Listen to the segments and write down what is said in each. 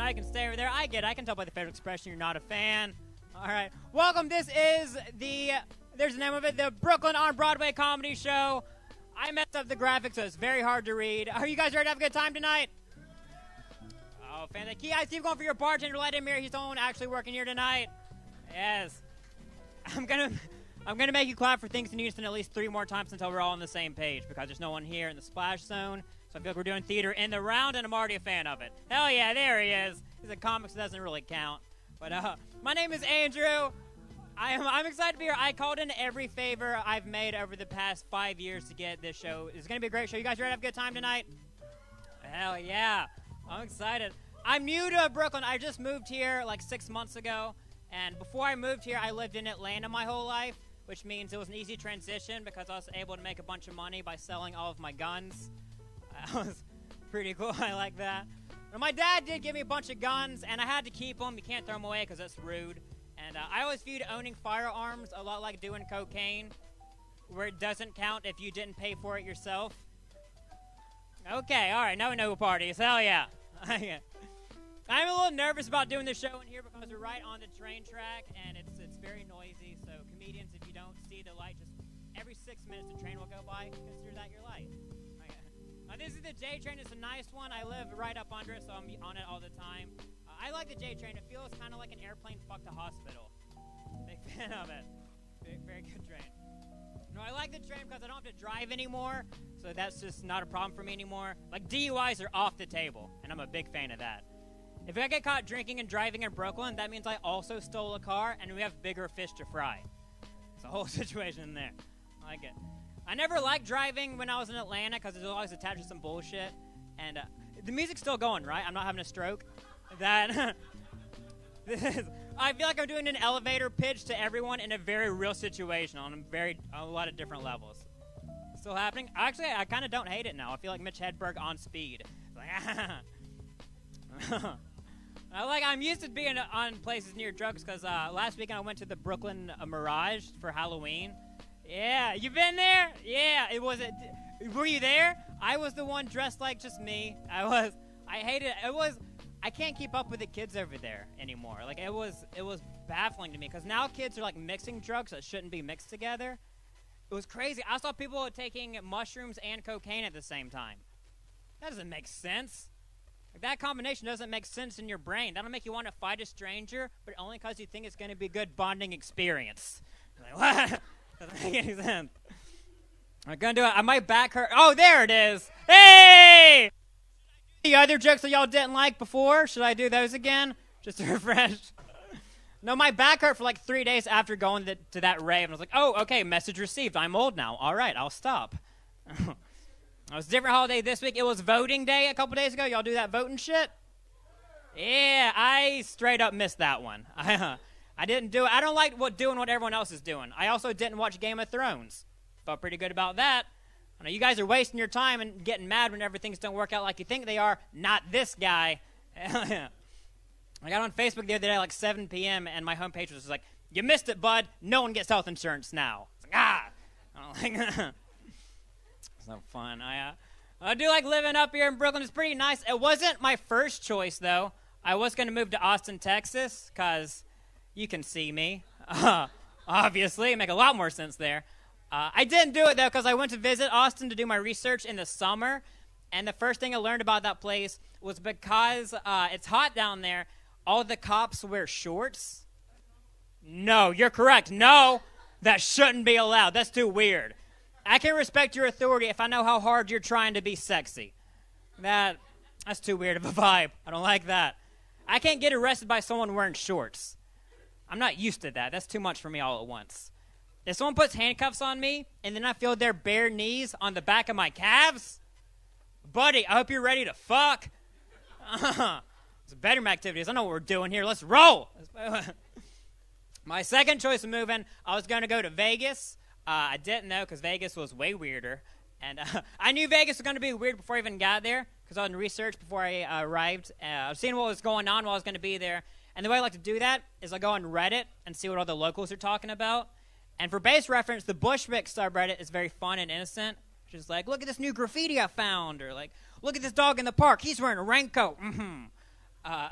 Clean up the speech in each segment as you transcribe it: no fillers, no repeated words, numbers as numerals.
I can stay over there. I get it. I can tell by the facial expression you're not a fan. All right. Welcome. This is there's the name of it, the Brooklyn on Broadway comedy show. I messed up the graphics, so it's very hard to read. Are you guys ready to have a good time tonight? Oh, fantastic. You guys keep going for your bartender. Let him here. He's the only one actually working here tonight. Yes. I'm gonna make you clap for things in unison at least 3 more times until we're all on the same page, because there's no one here in the splash zone. So I feel like we're doing theater in the round, and I'm already a fan of it. Hell yeah, there he is. He's a comic, so it doesn't really count. But my name is Andrew. I'm excited to be here. I called in every favor I've made over the past 5 years to get this show. It's gonna be a great show. You guys ready to have a good time tonight? Hell yeah. I'm excited. I'm new to Brooklyn. I just moved here like 6 months ago. And before I moved here, I lived in Atlanta my whole life, which means it was an easy transition because I was able to make a bunch of money by selling all of my guns. That was pretty cool. I like that. But my dad did give me a bunch of guns, and I had to keep them. You can't throw them away because that's rude. And I always viewed owning firearms a lot like doing cocaine, where it doesn't count if you didn't pay for it yourself. Okay, all right, now we know who parties. Hell yeah. I'm a little nervous about doing the show in here because we're right on the train track, and it's very noisy. So comedians, if you don't see the light, just every 6 minutes the train will go by. Consider that your life. This is the J train. It's a nice one. I live right up under it, so I'm on it all the time. I like the J train. It feels kind of like an airplane fucked a hospital. Big fan of it. Very good train. No, I like the train because I don't have to drive anymore, so that's just not a problem for me anymore. Like, DUIs are off the table, and I'm a big fan of that. If I get caught drinking and driving in Brooklyn, that means I also stole a car, and we have bigger fish to fry. It's a whole situation in there. I like it. I never liked driving when I was in Atlanta because it was always attached to some bullshit. And the music's still going, right? I'm not having a stroke. I feel like I'm doing an elevator pitch to everyone in a very real situation on a lot of different levels. Still happening? Actually, I kind of don't hate it now. I feel like Mitch Hedberg on speed. I'm used to being on places near drugs because last weekend I went to the Brooklyn Mirage for Halloween. Yeah, you been there? Yeah, were you there? I was the one dressed like just me. I hated it. I can't keep up with the kids over there anymore. Like, it was baffling to me because now kids are like mixing drugs that shouldn't be mixed together. It was crazy. I saw people taking mushrooms and cocaine at the same time. That doesn't make sense. Like, that combination doesn't make sense in your brain. That'll make you want to fight a stranger, but only because you think it's going to be a good bonding experience. Like, what? Doesn't make any sense. I'm gonna do it. I might back her. Oh, there it is. Hey! The other jokes that y'all didn't like before, should I do those again? Just to refresh. No, my back hurt for like 3 days after going to that rave. And I was like, oh, okay, message received. I'm old now. All right, I'll stop. It was a different holiday this week. It was voting day a couple days ago. Y'all do that voting shit? Yeah, I straight up missed that one. I didn't do it. I don't like doing what everyone else is doing. I also didn't watch Game of Thrones. Felt pretty good about that. I know you guys are wasting your time and getting mad whenever things don't work out like you think they are. Not this guy. I got on Facebook the other day at like 7 p.m. and my homepage was just like, you missed it, bud. No one gets health insurance now. It's like, I don't like that. It's no fun. I do like living up here in Brooklyn. It's pretty nice. It wasn't my first choice, though. I was going to move to Austin, Texas, because you can see me. Obviously, it make a lot more sense there. I didn't do it, though, because I went to visit Austin to do my research in the summer, and the first thing I learned about that place was because it's hot down there, all the cops wear shorts. No, you're correct. No, that shouldn't be allowed. That's too weird. I can respect your authority if I know how hard you're trying to be sexy. That's too weird of a vibe. I don't like that. I can't get arrested by someone wearing shorts. I'm not used to that. That's too much for me all at once. If someone puts handcuffs on me and then I feel their bare knees on the back of my calves, buddy, I hope you're ready to fuck. It's bedroom activities. I know what we're doing here. Let's roll. My second choice of moving, I was going to go to Vegas. I didn't know because Vegas was way weirder. And I knew Vegas was going to be weird before I even got there because I was in research before I arrived. I was seeing what was going on while I was going to be there. And the way I like to do that is I go on Reddit and see what all the locals are talking about. And for base reference, the Bushwick subreddit is very fun and innocent. Which is like, look at this new graffiti I found. Or like, look at this dog in the park. He's wearing a raincoat. Uh,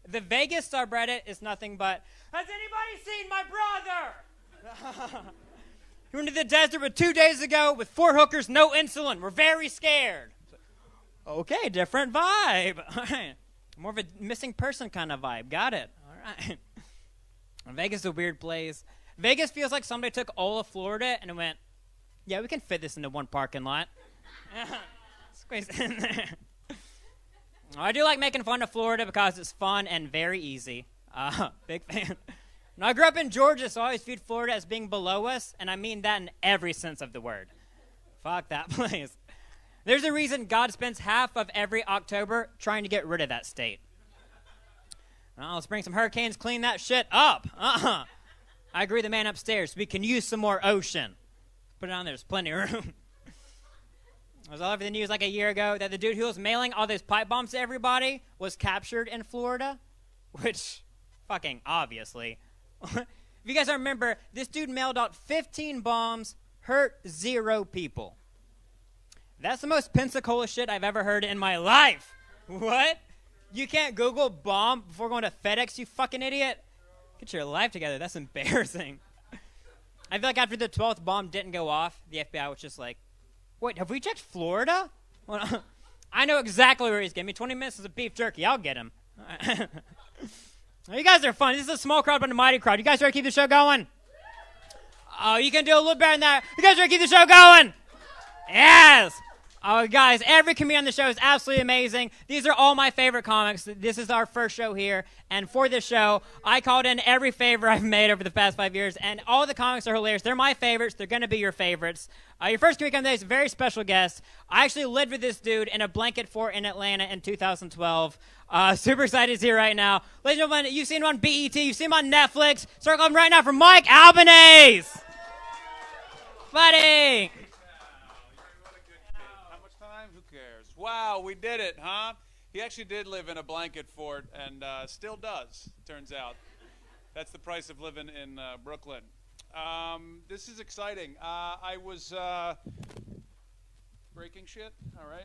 the Vegas subreddit is nothing but, has anybody seen my brother? He went to the desert with 2 days ago with 4 hookers, no insulin. We're very scared. Okay, different vibe. All right. More of a missing person kind of vibe. Got it. All right. Vegas is a weird place. Vegas feels like somebody took all of Florida and went, yeah, we can fit this into one parking lot. Squeeze it in there. I do like making fun of Florida because it's fun and very easy. Big fan. I grew up in Georgia, so I always viewed Florida as being below us, and I mean that in every sense of the word. Fuck that place. There's a reason God spends half of every October trying to get rid of that state. Well, let's bring some hurricanes, clean that shit up. I agree with the man upstairs. We can use some more ocean. Put it on there. There's plenty of room. I was all over the news like a year ago that the dude who was mailing all those pipe bombs to everybody was captured in Florida, which, fucking obviously. If you guys don't remember, this dude mailed out 15 bombs, hurt 0 people. That's the most Pensacola shit I've ever heard in my life. What? You can't Google bomb before going to FedEx, you fucking idiot? Get your life together. That's embarrassing. I feel like after the 12th bomb didn't go off, the FBI was just like, wait, have we checked Florida? Well, I know exactly where he's getting me. 20 minutes is a beef jerky. I'll get him. You guys are fun. This is a small crowd but a mighty crowd. You guys ready to keep the show going? Oh, you can do a little better than that. You guys ready to keep the show going? Yes. Oh, guys, every comedian on the show is absolutely amazing. These are all my favorite comics. This is our first show here. And for this show, I called in every favor I've made over the past 5 years. And all the comics are hilarious. They're my favorites. They're going to be your favorites. Your first comedian today is a very special guest. I actually lived with this dude in a blanket fort in Atlanta in 2012. Super excited he's here right now. Ladies and gentlemen, you've seen him on BET. You've seen him on Netflix. Circle him right now for Mike Albanese. Buddy. Wow, we did it, huh? He actually did live in a blanket fort and still does, turns out. That's the price of living in Brooklyn. This is exciting. I was breaking shit. All right.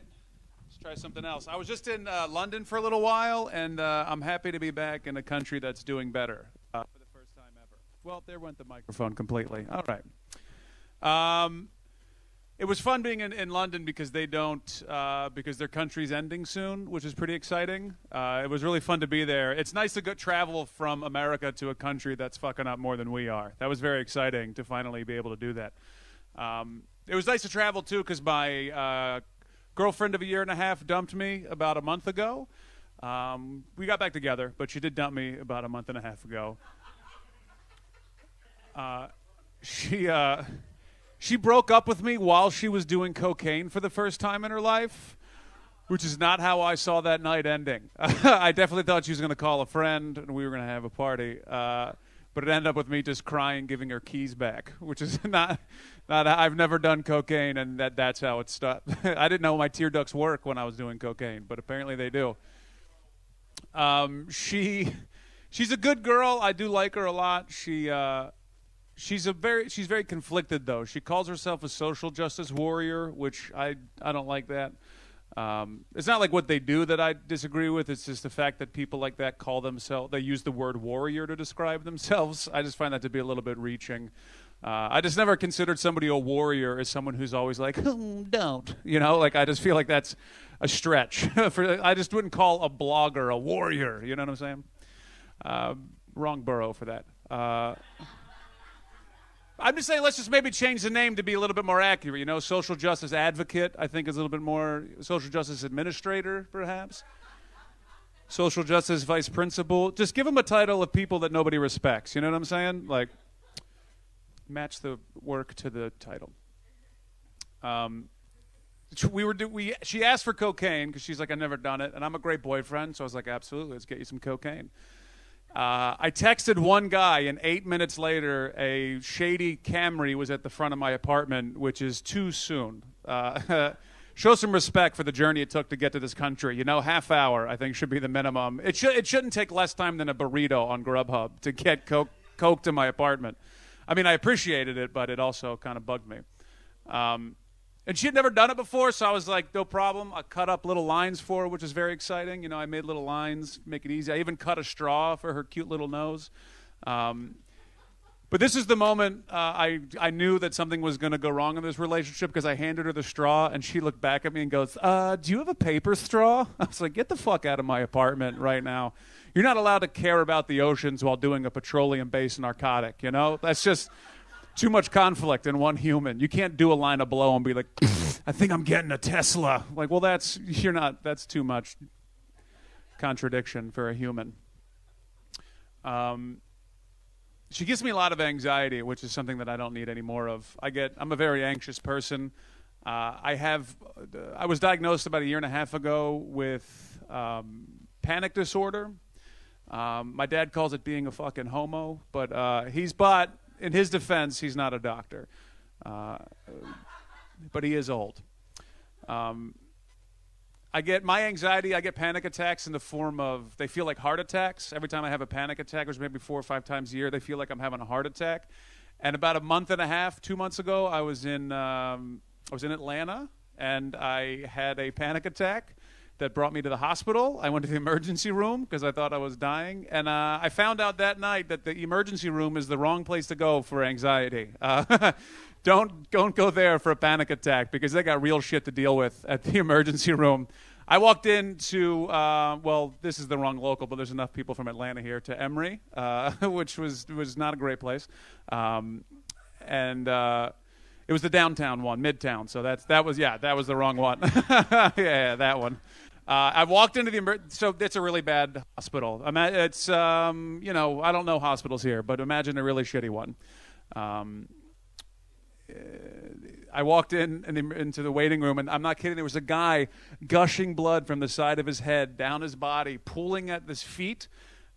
Let's try something else. I was just in London for a little while, and I'm happy to be back in a country that's doing better for the first time ever. Well, there went the microphone completely. All right. It was fun being in London because they don't, because their country's ending soon, which is pretty exciting. It was really fun to be there. It's nice to go travel from America to a country that's fucking up more than we are. That was very exciting to finally be able to do that. It was nice to travel, too, because my girlfriend of a year and a half dumped me about a month ago. We got back together, but she did dump me about a month and a half ago. She broke up with me while she was doing cocaine for the first time in her life, which is not how I saw that night ending. I definitely thought she was going to call a friend and we were going to have a party, but it ended up with me just crying, giving her keys back, which is not. I've never done cocaine, and that's how it stopped. I didn't know my tear ducts work when I was doing cocaine, but apparently they do. She's a good girl. I do like her a lot. She's very conflicted, though. She calls herself a social justice warrior, which I don't like that. It's not like what they do that I disagree with. It's just the fact that people like that they use the word warrior to describe themselves. I just find that to be a little bit reaching. I just never considered somebody a warrior as someone who's always like, don't. Like I just feel like that's a stretch. I just wouldn't call a blogger a warrior. You know what I'm saying? Wrong borough for that. I'm just saying let's just maybe change the name to be a little bit more accurate. Social justice advocate, I think, is a little bit more. Social justice administrator, perhaps. Social justice vice principal. Just give them a title of people that nobody respects. You know what I'm saying? Like, match the work to the title. She asked for cocaine because she's like, I've never done it. And I'm a great boyfriend, so I was like, absolutely, let's get you some cocaine. I texted one guy, and 8 minutes later, a shady Camry was at the front of my apartment, which is too soon. Show some respect for the journey it took to get to this country. Half hour, I think, should be the minimum. It shouldn't take less time than a burrito on Grubhub to get coke to my apartment. I mean, I appreciated it, but it also kind of bugged me. And she had never done it before, so I was like, no problem. I cut up little lines for her, which is very exciting. I made little lines, make it easy. I even cut a straw for her cute little nose. But this is the moment I knew that something was going to go wrong in this relationship, because I handed her the straw, and she looked back at me and goes, do you have a paper straw? I was like, get the fuck out of my apartment right now. You're not allowed to care about the oceans while doing a petroleum-based narcotic, That's just too much conflict in one human. You can't do a line of blow and be like, I think I'm getting a Tesla. Like, well, that's too much contradiction for a human. She gives me a lot of anxiety, which is something that I don't need any more of. I'm a very anxious person. I was diagnosed about 1.5 years ago with panic disorder. My dad calls it being a fucking homo, but in his defense, he's not a doctor. But he is old. I get panic attacks in the form of, they feel like heart attacks. Every time I have a panic attack, which maybe 4 or 5 times a year, they feel like I'm having a heart attack. And about 1.5 months, 2 months ago, I was in Atlanta, and I had a panic attack that brought me to the hospital. I went to the emergency room because I thought I was dying. And I found out that night that the emergency room is the wrong place to go for anxiety. Don't go there for a panic attack, because they got real shit to deal with at the emergency room. I walked into, this is the wrong local, but there's enough people from Atlanta here, to Emory, which was not a great place. It was the downtown one, Midtown. So that was the wrong one. yeah, that one. I walked into so it's a really bad hospital. It's I don't know hospitals here, but imagine a really shitty one. I walked into the waiting room, and I'm not kidding, there was a guy gushing blood from the side of his head down his body, pulling at his feet.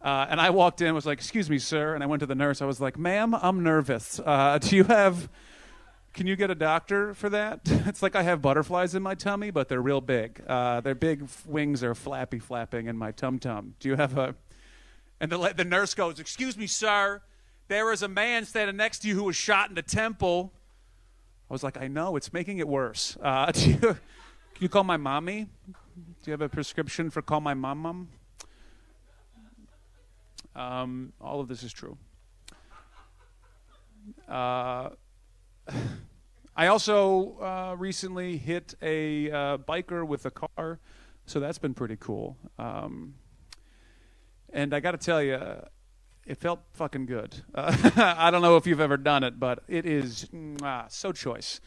And I walked in, was like, "Excuse me, sir." And I went to the nurse. I was like, "Ma'am, I'm nervous. Can you get a doctor for that?" It's like I have butterflies in my tummy, but they're real big. Their big wings are flapping in my tum-tum. Do you have a... And the nurse goes, "Excuse me, sir. There is a man standing next to you who was shot in the temple." I was like, "I know, it's making it worse. Can you call my mommy? Do you have a prescription for call my mom? All of this is true. I also recently hit a biker with a car, so that's been pretty cool. And I got to tell you, it felt fucking good. I don't know if you've ever done it, but it is so choice.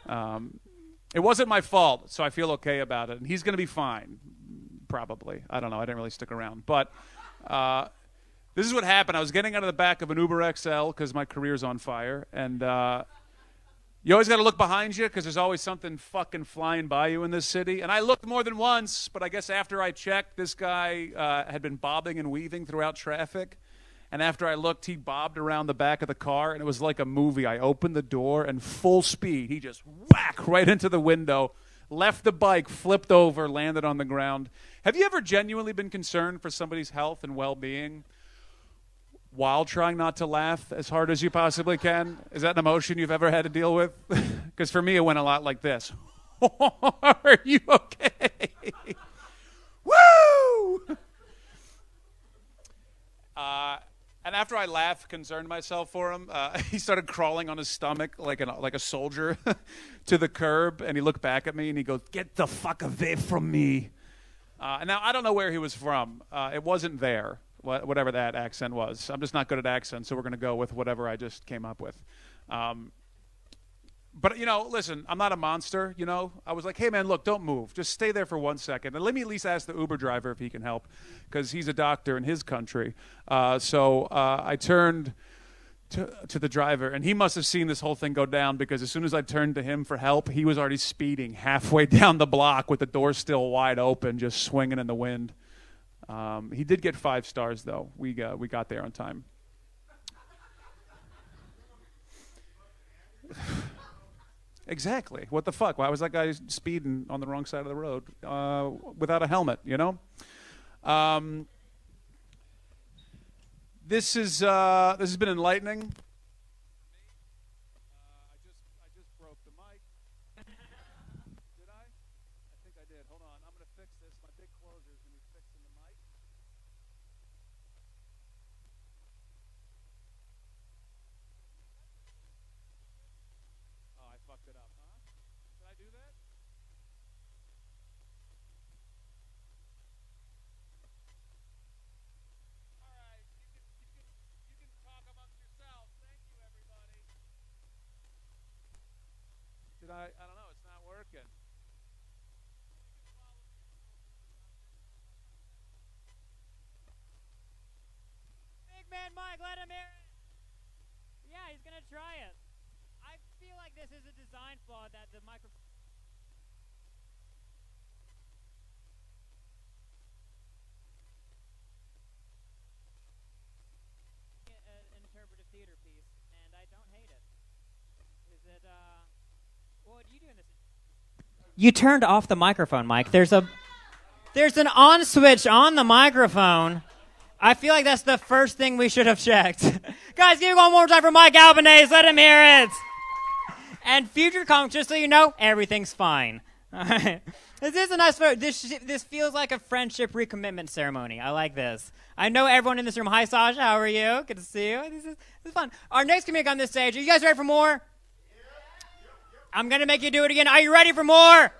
It wasn't my fault, so I feel okay about it. And he's going to be fine, probably. I don't know. I didn't really stick around. But this is what happened. I was getting out of the back of an Uber XL because my career's on fire. And you always got to look behind you because there's always something fucking flying by you in this city. And I looked more than once, but I guess after I checked, this guy had been bobbing and weaving throughout traffic. And after I looked, he bobbed around the back of the car, and it was like a movie. I opened the door, and full speed, he just whack right into the window, left the bike, flipped over, landed on the ground. Have you ever genuinely been concerned for somebody's health and well-being while trying not to laugh as hard as you possibly can? Is that an emotion you've ever had to deal with? Because for me, it went a lot like this. Are you okay? Woo! And after I laughed, concerned myself for him, he started crawling on his stomach like a soldier to the curb, and he looked back at me and he goes, "Get the fuck away from me." And now I don't know where he was from. It wasn't there, whatever that accent was. I'm just not good at accents, so we're going to go with whatever I just came up with. But, listen, I'm not a monster, I was like, "Hey, man, look, don't move. Just stay there for 1 second. And let me at least ask the Uber driver if he can help, because he's a doctor in his country." So I turned to the driver, and he must have seen this whole thing go down, because as soon as I turned to him for help, he was already speeding halfway down the block with the door still wide open, just swinging in the wind. He did get 5 stars, though. We got there on time. Exactly. What the fuck? Why was that guy speeding on the wrong side of the road without a helmet, This has been enlightening. I just broke the mic. Did I? I think I did. Hold on. I'm going to fix this. My big closer is going to be fixing the mic. Oh, I fucked it up, huh? Did I do that? All right. You can talk amongst yourselves. Thank you, everybody. Did I don't know. It's not working. Big man Mike, let him hear it. Yeah, he's gonna try it. I feel like this is a design flaw that the microphone. An interpretive theater piece, and I don't hate it. Is it? What do you do in this? You turned off the microphone, Mike. There's an on switch on the microphone. I feel like that's the first thing we should have checked. Guys, give it one more time for Mike Albanese. Let him hear it. And future comics, just so you know, everything's fine. All right. This is a nice photo. This feels like a friendship recommitment ceremony. I like this. I know everyone in this room. Hi, Sasha. How are you? Good to see you. This is fun. Our next comedian on this stage. Are you guys ready for more? I'm going to make you do it again. Are you ready for more?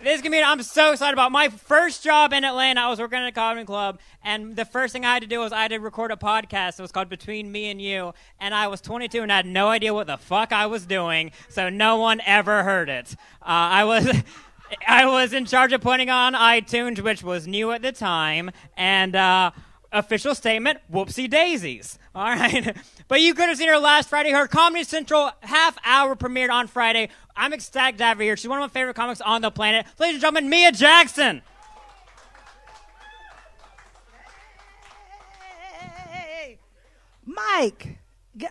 This comedian I'm so excited about. My first job in Atlanta, I was working at a comedy club, and the first thing I had to do was I had to record a podcast. It was called Between Me and You, and I was 22 and I had no idea what the fuck I was doing, so no one ever heard it. I was in charge of putting on iTunes, which was new at the time, and official statement, whoopsie daisies. All right. But you could have seen her last Friday. Her Comedy Central half-hour premiered on Friday. I'm ecstatic to have her here. She's one of my favorite comics on the planet. Ladies and gentlemen, Mia Jackson. Hey, Mike,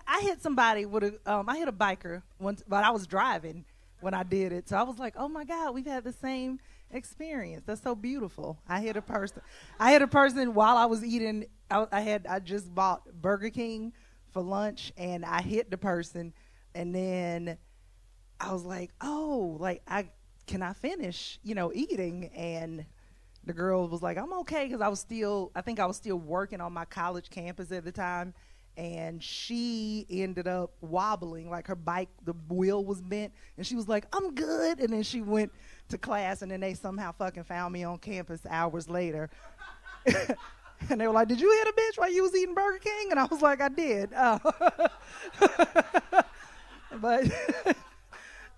I hit somebody with I hit a biker once, but I was driving when I did it. So I was like, oh my God, we've had the same experience. That's so beautiful. I hit a person while I was eating. I just bought Burger King for lunch, and I hit the person, and then I was like, oh, like can I finish, eating? And the girl was like, I'm okay, because I think I was still working on my college campus at the time, and she ended up wobbling, like her bike, the wheel was bent, and she was like, I'm good, and then she went to class, and then they somehow fucking found me on campus hours later. And they were like, did you hit a bitch while you was eating Burger King? And I was like, I did. But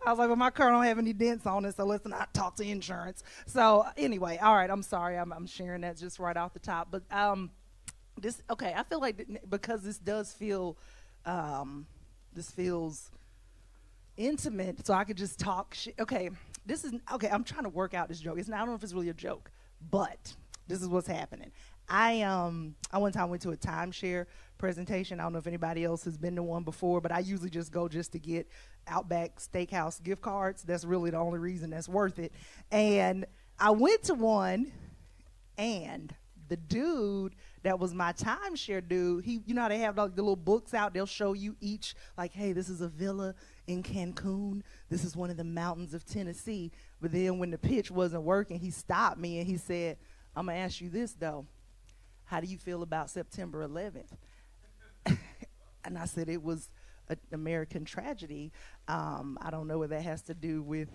I was like, well, my car don't have any dents on it, so let's not talk to insurance. So anyway, all right, I'm sorry. I'm sharing that just right off the top. But I feel like because this does feel, this feels intimate, so I could just talk shit. Okay, I'm trying to work out this joke. I don't know if it's really a joke, but this is what's happening. I one time went to a timeshare presentation. I don't know if anybody else has been to one before, but I usually just go just to get Outback Steakhouse gift cards. That's really the only reason that's worth it. And I went to one, and the dude that was my timeshare dude, how they have like the little books out, they'll show you each, like, hey, this is a villa in Cancun, this is one of the mountains of Tennessee. But then when the pitch wasn't working, he stopped me and he said, I'm gonna ask you this though, how do you feel about September 11th? And I said it was an American tragedy. I don't know what that has to do with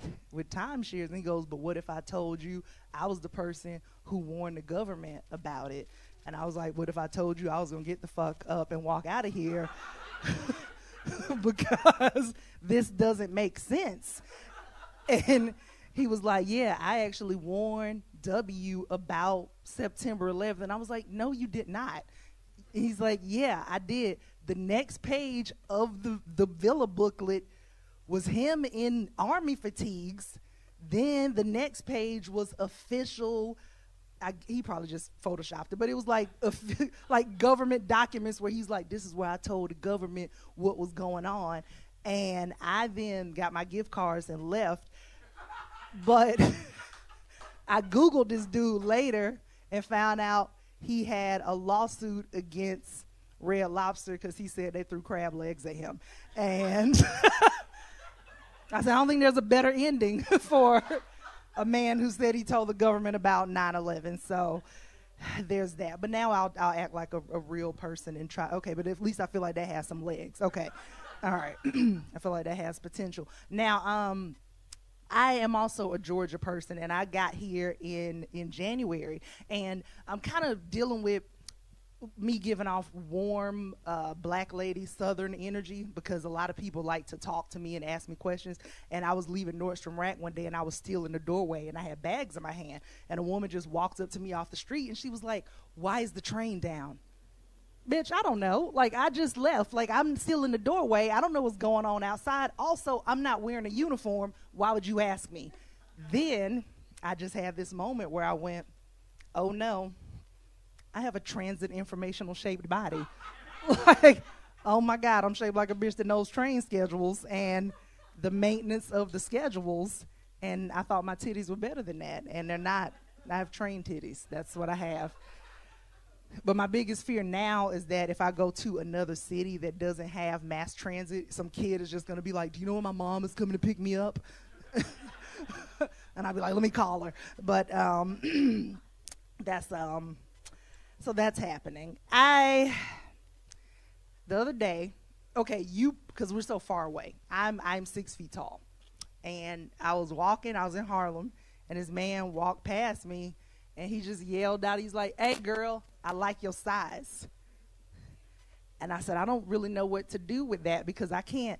timeshares. And he goes, but what if I told you I was the person who warned the government about it? And I was like, what if I told you I was going to get the fuck up and walk out of here because this doesn't make sense? And he was like, yeah, I actually warned W about September 11th. And I was like, no, you did not. And he's like, yeah, I did. The next page of the villa booklet was him in army fatigues. Then the next page was official. He probably just photoshopped it, but it was like like government documents where he's like, this is where I told the government what was going on. And I then got my gift cards and left. But I Googled this dude later and found out he had a lawsuit against Red Lobster because he said they threw crab legs at him. And I said, I don't think there's a better ending for a man who said he told the government about 9/11. So there's that. But now I'll act like a real person and try. Okay, but at least I feel like that has some legs. Okay. All right. I feel like that has potential. Now, I am also a Georgia person, and I got here in January, and I'm kind of dealing with me giving off warm black lady southern energy because a lot of people like to talk to me and ask me questions. And I was leaving Nordstrom Rack one day, and I was still in the doorway, and I had bags in my hand, and a woman just walked up to me off the street, and she was like, "Why is the train down?" Bitch, I don't know. Like, I just left. Like, I'm still in the doorway. I don't know what's going on outside. Also, I'm not wearing a uniform. Why would you ask me? Then I just had this moment where I went, oh no, I have a transit informational shaped body. Like, oh my God, I'm shaped like a bitch that knows train schedules and the maintenance of the schedules. And I thought my titties were better than that. And they're not. I have train titties. That's what I have. But my biggest fear now is that if I go to another city that doesn't have mass transit, some kid is just going to be like, do you know when my mom is coming to pick me up? And I'll be like, let me call her. But that's so that's happening. The other day, okay, because we're so far away. I'm 6 feet tall. And I was in Harlem, and this man walked past me, and he just yelled out, he's like, hey girl, I like your size. And I said, I don't really know what to do with that because I can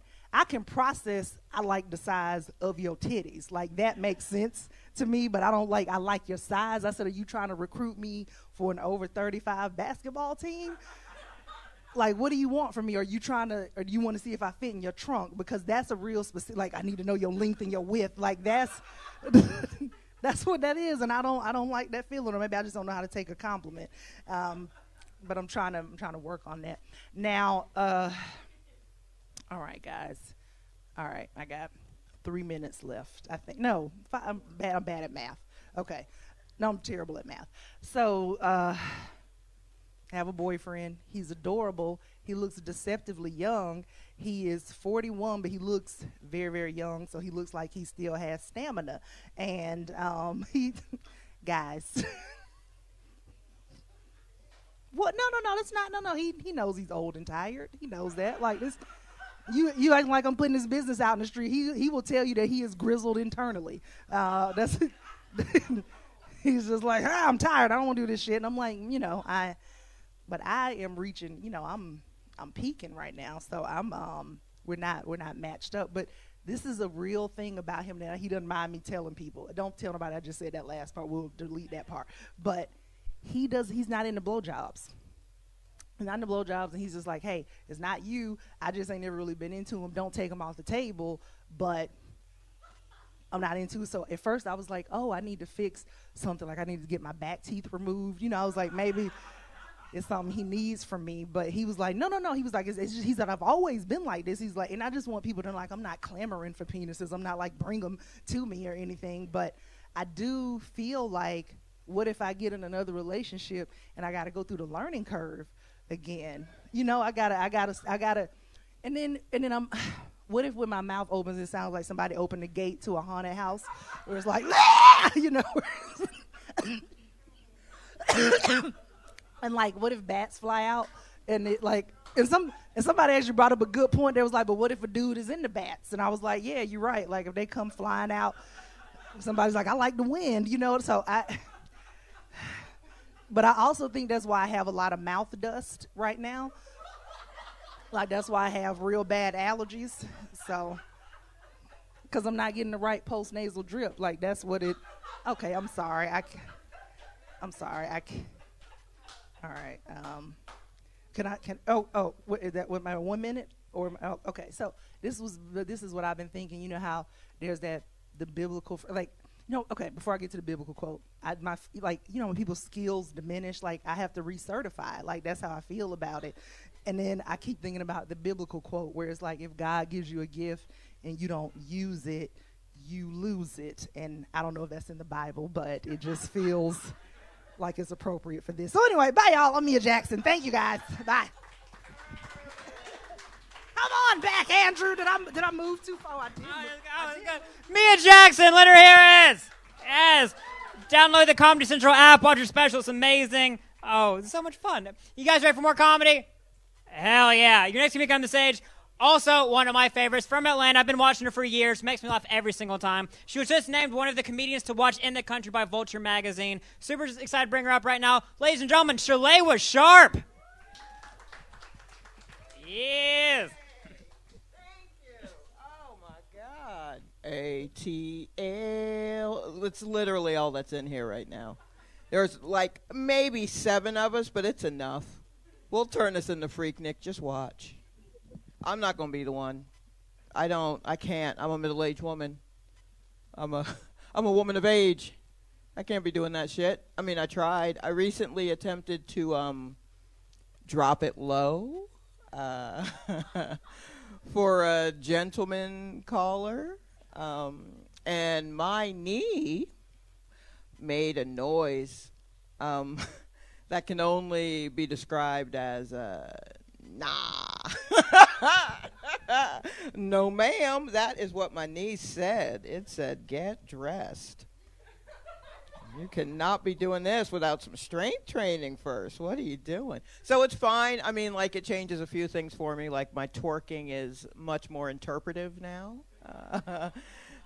process, I like the size of your titties. Like, that makes sense to me, but I like your size. I said, are you trying to recruit me for an over 35 basketball team? Like, what do you want from me? Or do you want to see if I fit in your trunk? Because that's a real specific, like, I need to know your length and your width. Like, that's what that is, and I don't like that feeling, or maybe I just don't know how to take a compliment. But I'm trying to work on that. Now, all right, guys. All right, I got 3 minutes left, I think. No, I'm bad at math. Okay. No, I'm terrible at math. So, I have a boyfriend. He's adorable. He looks deceptively young. He is 41, but he looks very, very young, so he looks like he still has stamina. And guys. What? No, that's not. No. He knows he's old and tired. He knows that. Like this, you acting like I'm putting his business out in the street. He will tell you that he is grizzled internally. That's he's just like, I'm tired. I don't want to do this shit. And I'm like, but I am reaching. I'm peaking right now. So we're not matched up. But this is a real thing about him that he doesn't mind me telling people. Don't tell nobody I just said that last part. We'll delete that part. But he's not into blowjobs. He's not into blowjobs, and he's just like, hey, it's not you. I just ain't never really been into him. Don't take him off the table. But I'm not into it. So at first I was like, oh, I need to fix something. Like, I need to get my back teeth removed. I was like, maybe it's something he needs from me. But he was like, no. He was like, it's just, he said, I've always been like this. He's like, and I just want people to, like, I'm not clamoring for penises. I'm not like, bring them to me or anything. But I do feel like, what if I get in another relationship and I got to go through the learning curve again? I gotta, and then I'm, what if when my mouth opens, it sounds like somebody opened the gate to a haunted house where it's like, and like, what if bats fly out and it like, and somebody actually brought up a good point. They was like, but what if a dude is into bats? And I was like, yeah, you're right. Like, if they come flying out, somebody's like, I like the wind, so but I also think that's why I have a lot of mouth dust right now. Like, that's why I have real bad allergies. So, because I'm not getting the right post-nasal drip. Like, that's what it, okay, I'm sorry. I'm sorry. All right. What is that, with my 1 minute? Okay, so this is what I've been thinking. How there's the biblical, like, okay, before I get to the biblical quote, when people's skills diminish, like, I have to recertify. Like, that's how I feel about it. And then I keep thinking about the biblical quote where it's like, if God gives you a gift and you don't use it, you lose it. And I don't know if that's in the Bible, but it just feels like it's appropriate for this. So anyway, bye, y'all. I'm Mia Jackson. Thank you, guys. Bye. Come on. on back, Andrew. Did I move too far? I did. Mia Jackson, let her hear it. Yes. Download the Comedy Central app. Watch your special. It's amazing. Oh, it's so much fun. You guys ready for more comedy? Hell yeah. Your next comedian on the stage. Also, one of my favorites from Atlanta. I've been watching her for years. Makes me laugh every single time. She was just named one of the comedians to watch in the country by Vulture magazine. Super excited to bring her up right now. Ladies and gentlemen, Shalewa Sharp. Yes. Thank you. Oh, my God. ATL. It's literally all that's in here right now. There's like maybe 7 of us, but it's enough. We'll turn this into Freaknik. Just watch. I'm not going to be the one. I can't. I'm a middle-aged woman. I'm a woman of age. I can't be doing that shit. I mean, I tried. I recently attempted to drop it low for a gentleman caller. And my knee made a noise that can only be described as nah. No, ma'am. That is what my knee said. It said, get dressed. You cannot be doing this without some strength training first. What are you doing? So it's fine. I mean, like, it changes a few things for me. Like, my twerking is much more interpretive now.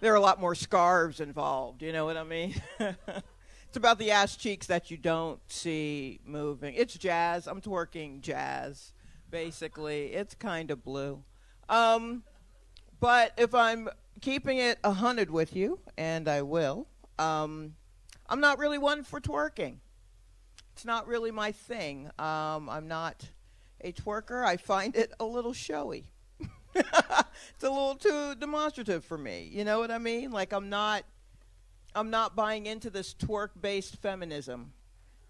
There are a lot more scarves involved. You know what I mean? It's about the ass cheeks that you don't see moving. It's jazz. I'm twerking jazz, basically. It's kind of blue. But if I'm keeping it 100 with you, and I will, I'm not really one for twerking. It's not really my thing. I'm not a twerker. I find it a little showy. It's a little too demonstrative for me. You know what I mean? Like, I'm not buying into this twerk-based feminism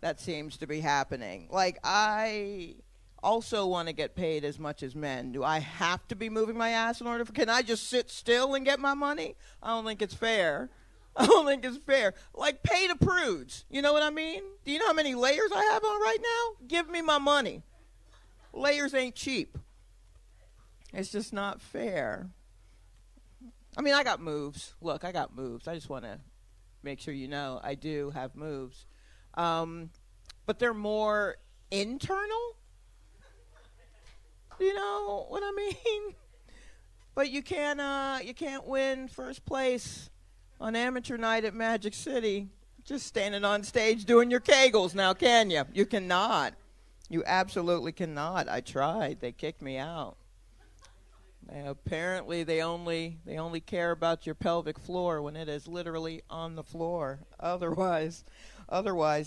that seems to be happening. Like, I also want to get paid as much as men. Do I have to be moving my ass in order can I just sit still and get my money? I don't think it's fair. I don't think it's fair. Like, pay the prudes. You know what I mean? Do you know how many layers I have on right now? Give me my money. Layers ain't cheap. It's just not fair. I mean, I got moves. Look, I got moves. I just want to make sure you know I do have moves. But they're more internal. You know what I mean? But you can't win first place on amateur night at Magic City just standing on stage doing your kegels now, can you? You cannot. You absolutely cannot. I tried. They kicked me out. Apparently, they only care about your pelvic floor when it is literally on the floor. Otherwise,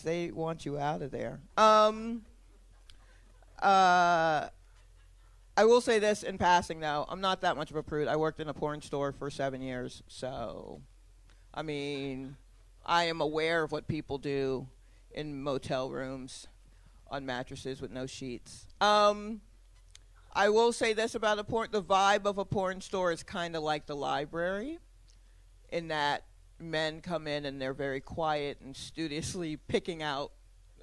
they want you out of there. I will say this in passing, though. I'm not that much of a prude. I worked in a porn store for 7 years, so, I mean, I am aware of what people do in motel rooms on mattresses with no sheets. I will say this about the vibe of a porn store is kind of like the library, in that men come in and they're very quiet and studiously picking out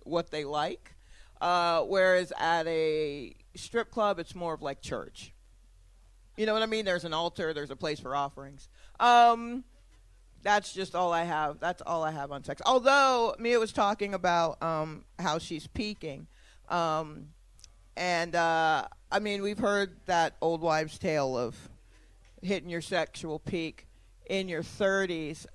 what they like, whereas at a strip club, it's more of like church. You know what I mean? There's an altar, there's a place for offerings. That's just all I have. That's all I have on sex. Although Mia was talking about how she's peaking. I mean, we've heard that old wives' tale of hitting your sexual peak in your 30s.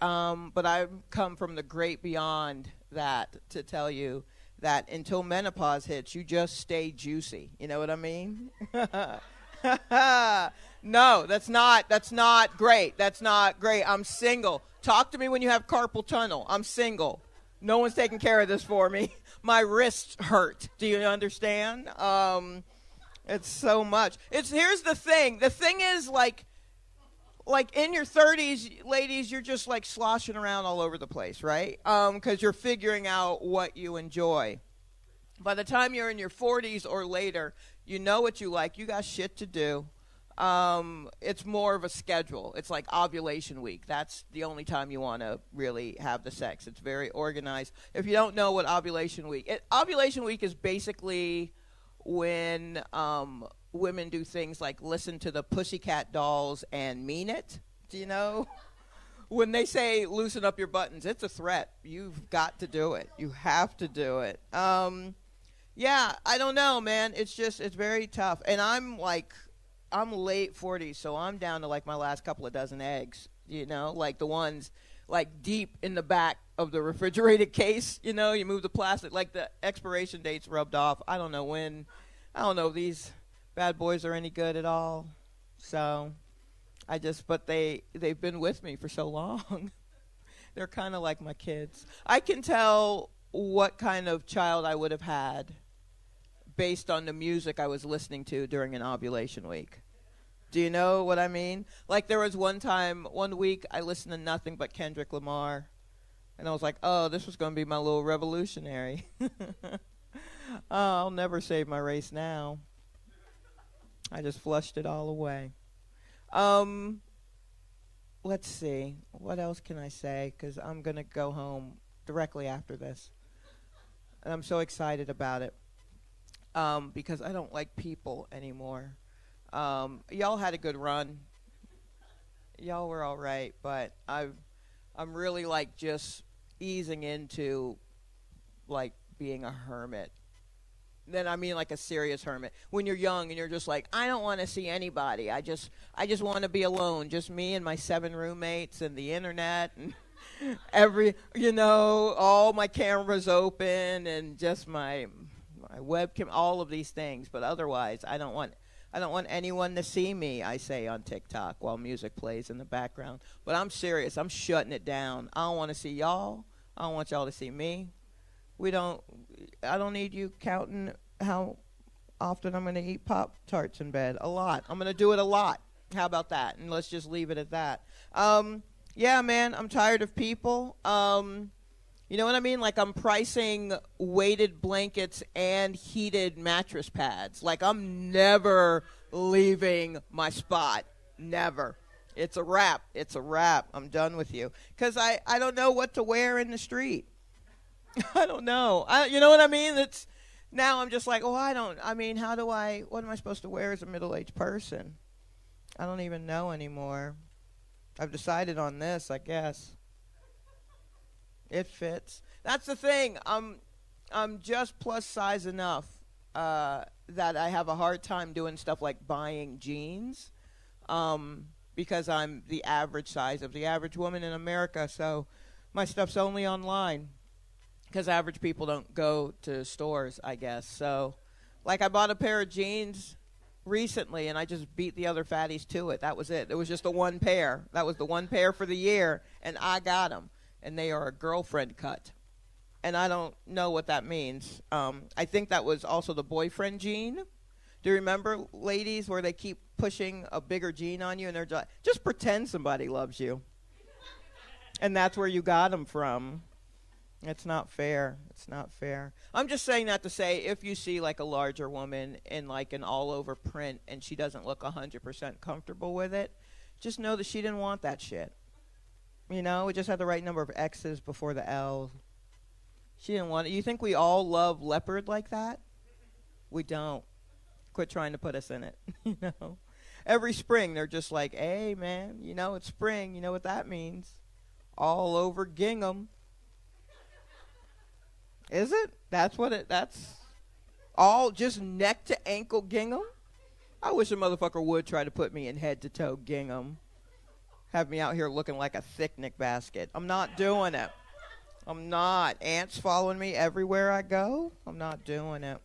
But I've come from the great beyond that to tell you that until menopause hits, you just stay juicy. You know what I mean? No, that's not great. That's not great. I'm single. Talk to me when you have carpal tunnel. I'm single. No one's taking care of this for me. My wrists hurt. Do you understand? It's so much. Here's the thing. The thing is, like in your 30s, ladies, you're just like sloshing around all over the place, right? Because you're figuring out what you enjoy. By the time you're in your 40s or later, you know what you like. You got shit to do. It's more of a schedule. It's like ovulation week. That's the only time you want to really have the sex. It's very organized. If you don't know what ovulation week is basically when women do things like listen to the Pussycat Dolls and mean it. Do you know? When they say loosen up your buttons, it's a threat. You've got to do it. You have to do it. Yeah, I don't know, man. It's very tough. And I'm late 40s, so I'm down to like my last couple of dozen eggs, you know, like the ones like deep in the back of the refrigerated case, you know, you move the plastic, like the expiration date's rubbed off. I don't know if these bad boys are any good at all. So but they've been with me for so long. They're kind of like my kids. I can tell what kind of child I would have had based on the music I was listening to during an ovulation week. Do you know what I mean? Like there was one week I listened to nothing but Kendrick Lamar. And I was like, oh, this was going to be my little revolutionary. I'll never save my race now. I just flushed it all away. Let's see. What else can I say? Because I'm going to go home directly after this. And I'm so excited about it. Because I don't like people anymore. Y'all had a good run. Y'all were all right, but I'm really like just easing into like being a hermit. Then I mean like a serious hermit. When you're young and you're just like, I don't want to see anybody. I just want to be alone. Just me and my 7 roommates and the internet and all my cameras open and just my webcam, all of these things. But otherwise, I don't want anyone to see me, I say on TikTok while music plays in the background. But I'm serious. I'm shutting it down. I don't want to see y'all. I don't want y'all to see me. I don't need you counting how often I'm going to eat Pop-Tarts in bed. A lot. I'm going to do it a lot. How about that? And let's just leave it at that. Yeah, man, I'm tired of people. You know what I mean? Like I'm pricing weighted blankets and heated mattress pads. Like I'm never leaving my spot. Never. It's a wrap. It's a wrap. I'm done with you. Because I don't know what to wear in the street. I don't know. You know what I mean? Now I'm just like, what am I supposed to wear as a middle-aged person? I don't even know anymore. I've decided on this, I guess. It fits. That's the thing. I'm just plus size enough that I have a hard time doing stuff like buying jeans because I'm the average size of the average woman in America. So my stuff's only online because average people don't go to stores, I guess. So like I bought a pair of jeans recently and I just beat the other fatties to it. That was it. It was just the one pair. That was the one pair for the year, and I got them. And they are a girlfriend cut. And I don't know what that means. I think that was also the boyfriend gene. Do you remember, ladies, where they keep pushing a bigger gene on you and they're just pretend somebody loves you. And that's where you got them from. It's not fair. It's not fair. I'm just saying that to say if you see like a larger woman in like an all-over print and she doesn't look 100% comfortable with it, just know that she didn't want that shit. You know, we just had the right number of X's before the L. She didn't want it. You think we all love leopard like that? We don't. Quit trying to put us in it. You know, every spring they're just like, hey, man, you know, it's spring. You know what that means? All over gingham. Is it? That's all just neck to ankle gingham? I wish a motherfucker would try to put me in head to toe gingham. Have me out here looking like a picnic basket. I'm not doing it. I'm not. Ants following me everywhere I go. I'm not doing it.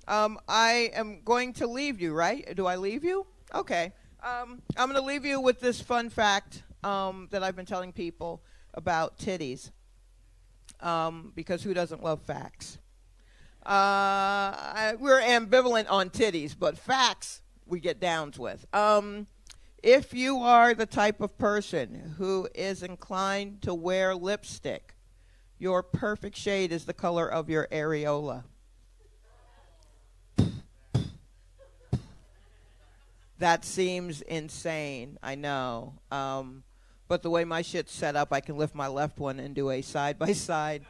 I am going to leave you, right? Do I leave you? Okay. I'm going to leave you with this fun fact that I've been telling people about titties. Because who doesn't love facts? We're ambivalent on titties, but facts we get downs with. If you are the type of person who is inclined to wear lipstick, your perfect shade is the color of your areola. That seems insane, I know. But the way my shit's set up, I can lift my left one and do a side-by-side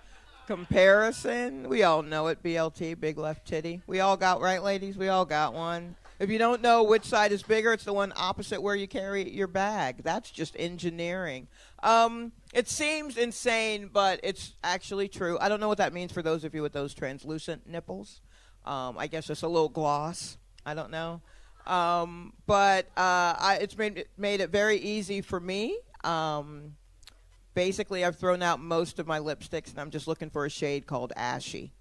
comparison. We all know it, BLT, big left titty. We all got, right, ladies? We all got one. If you don't know which side is bigger, it's the one opposite where you carry your bag. That's just engineering. It seems insane, but it's actually true. I don't know what that means for those of you with those translucent nipples. I guess it's a little gloss. I don't know. But it's made it very easy for me. Basically, I've thrown out most of my lipsticks, and I'm just looking for a shade called Ashy.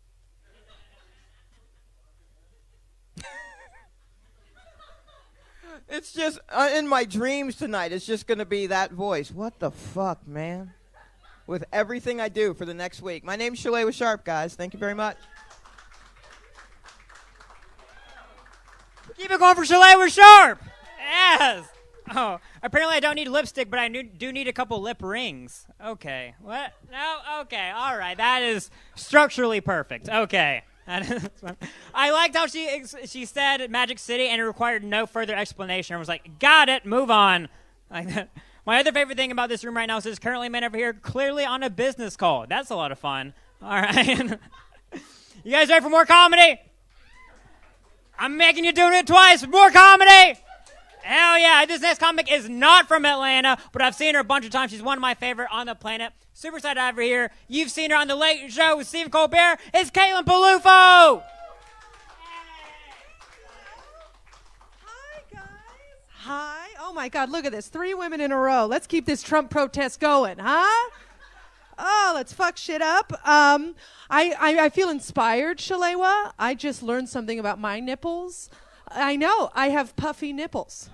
It's just, in my dreams tonight, it's just going to be that voice. What the fuck, man? With everything I do for the next week. My name's Shalewa Sharp, guys. Thank you very much. Keep it going for Shalewa Sharp. Yes. Oh, apparently I don't need lipstick, but I do need a couple lip rings. Okay. What? No? Okay. All right. That is structurally perfect. Okay. I liked how she said Magic City and it required no further explanation. I was like, got it, move on. Like that. My other favorite thing about this room right now is there's currently men over here clearly on a business call. That's a lot of fun. All right. You guys ready for more comedy? I'm making you do it twice. More comedy. Hell yeah. This next comic is not from Atlanta, but I've seen her a bunch of times. She's one of my favorite on the planet. Super excited to have her here. You've seen her on The Late Show with Stephen Colbert. It's Caitlin Palufo. Hi, guys. Hi. Oh, my God. Look at this. 3 women in a row. Let's keep this Trump protest going, huh? Oh, let's fuck shit up. I feel inspired, Shalewa. I just learned something about my nipples. I know. I have puffy nipples.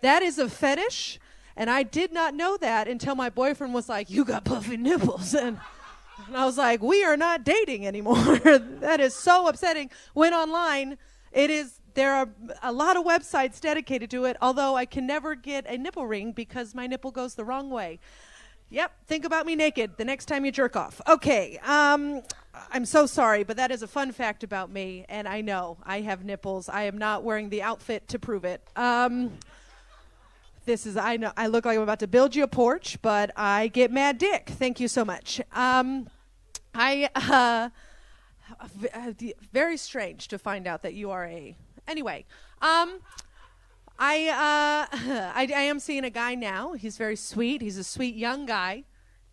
That is a fetish. And I did not know that until my boyfriend was like, you got puffy nipples. And I was like, we are not dating anymore. That is so upsetting. Went online. There are a lot of websites dedicated to it, although I can never get a nipple ring because my nipple goes the wrong way. Yep, think about me naked the next time you jerk off. Okay, I'm so sorry, but that is a fun fact about me, and I know I have nipples. I am not wearing the outfit to prove it. I know I look like I'm about to build you a porch, but I get mad dick. Thank you so much. Very strange to find out that you are anyway. I am seeing a guy now. He's very sweet. He's a sweet young guy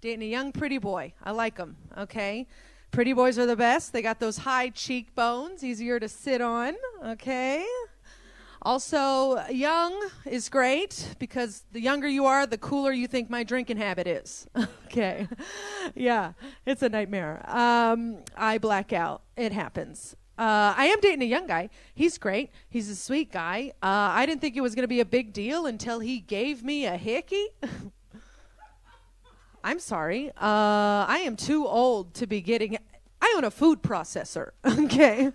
dating a young pretty boy. I like him, okay? Pretty boys are the best. They got those high cheekbones, easier to sit on, okay? Also, young is great because the younger you are, the cooler you think my drinking habit is. Okay. Yeah, it's a nightmare. I black out. It happens. I am dating a young guy. He's great. He's a sweet guy. I didn't think it was going to be a big deal until he gave me a hickey. I'm sorry. I am too old to be getting... I own a food processor, okay?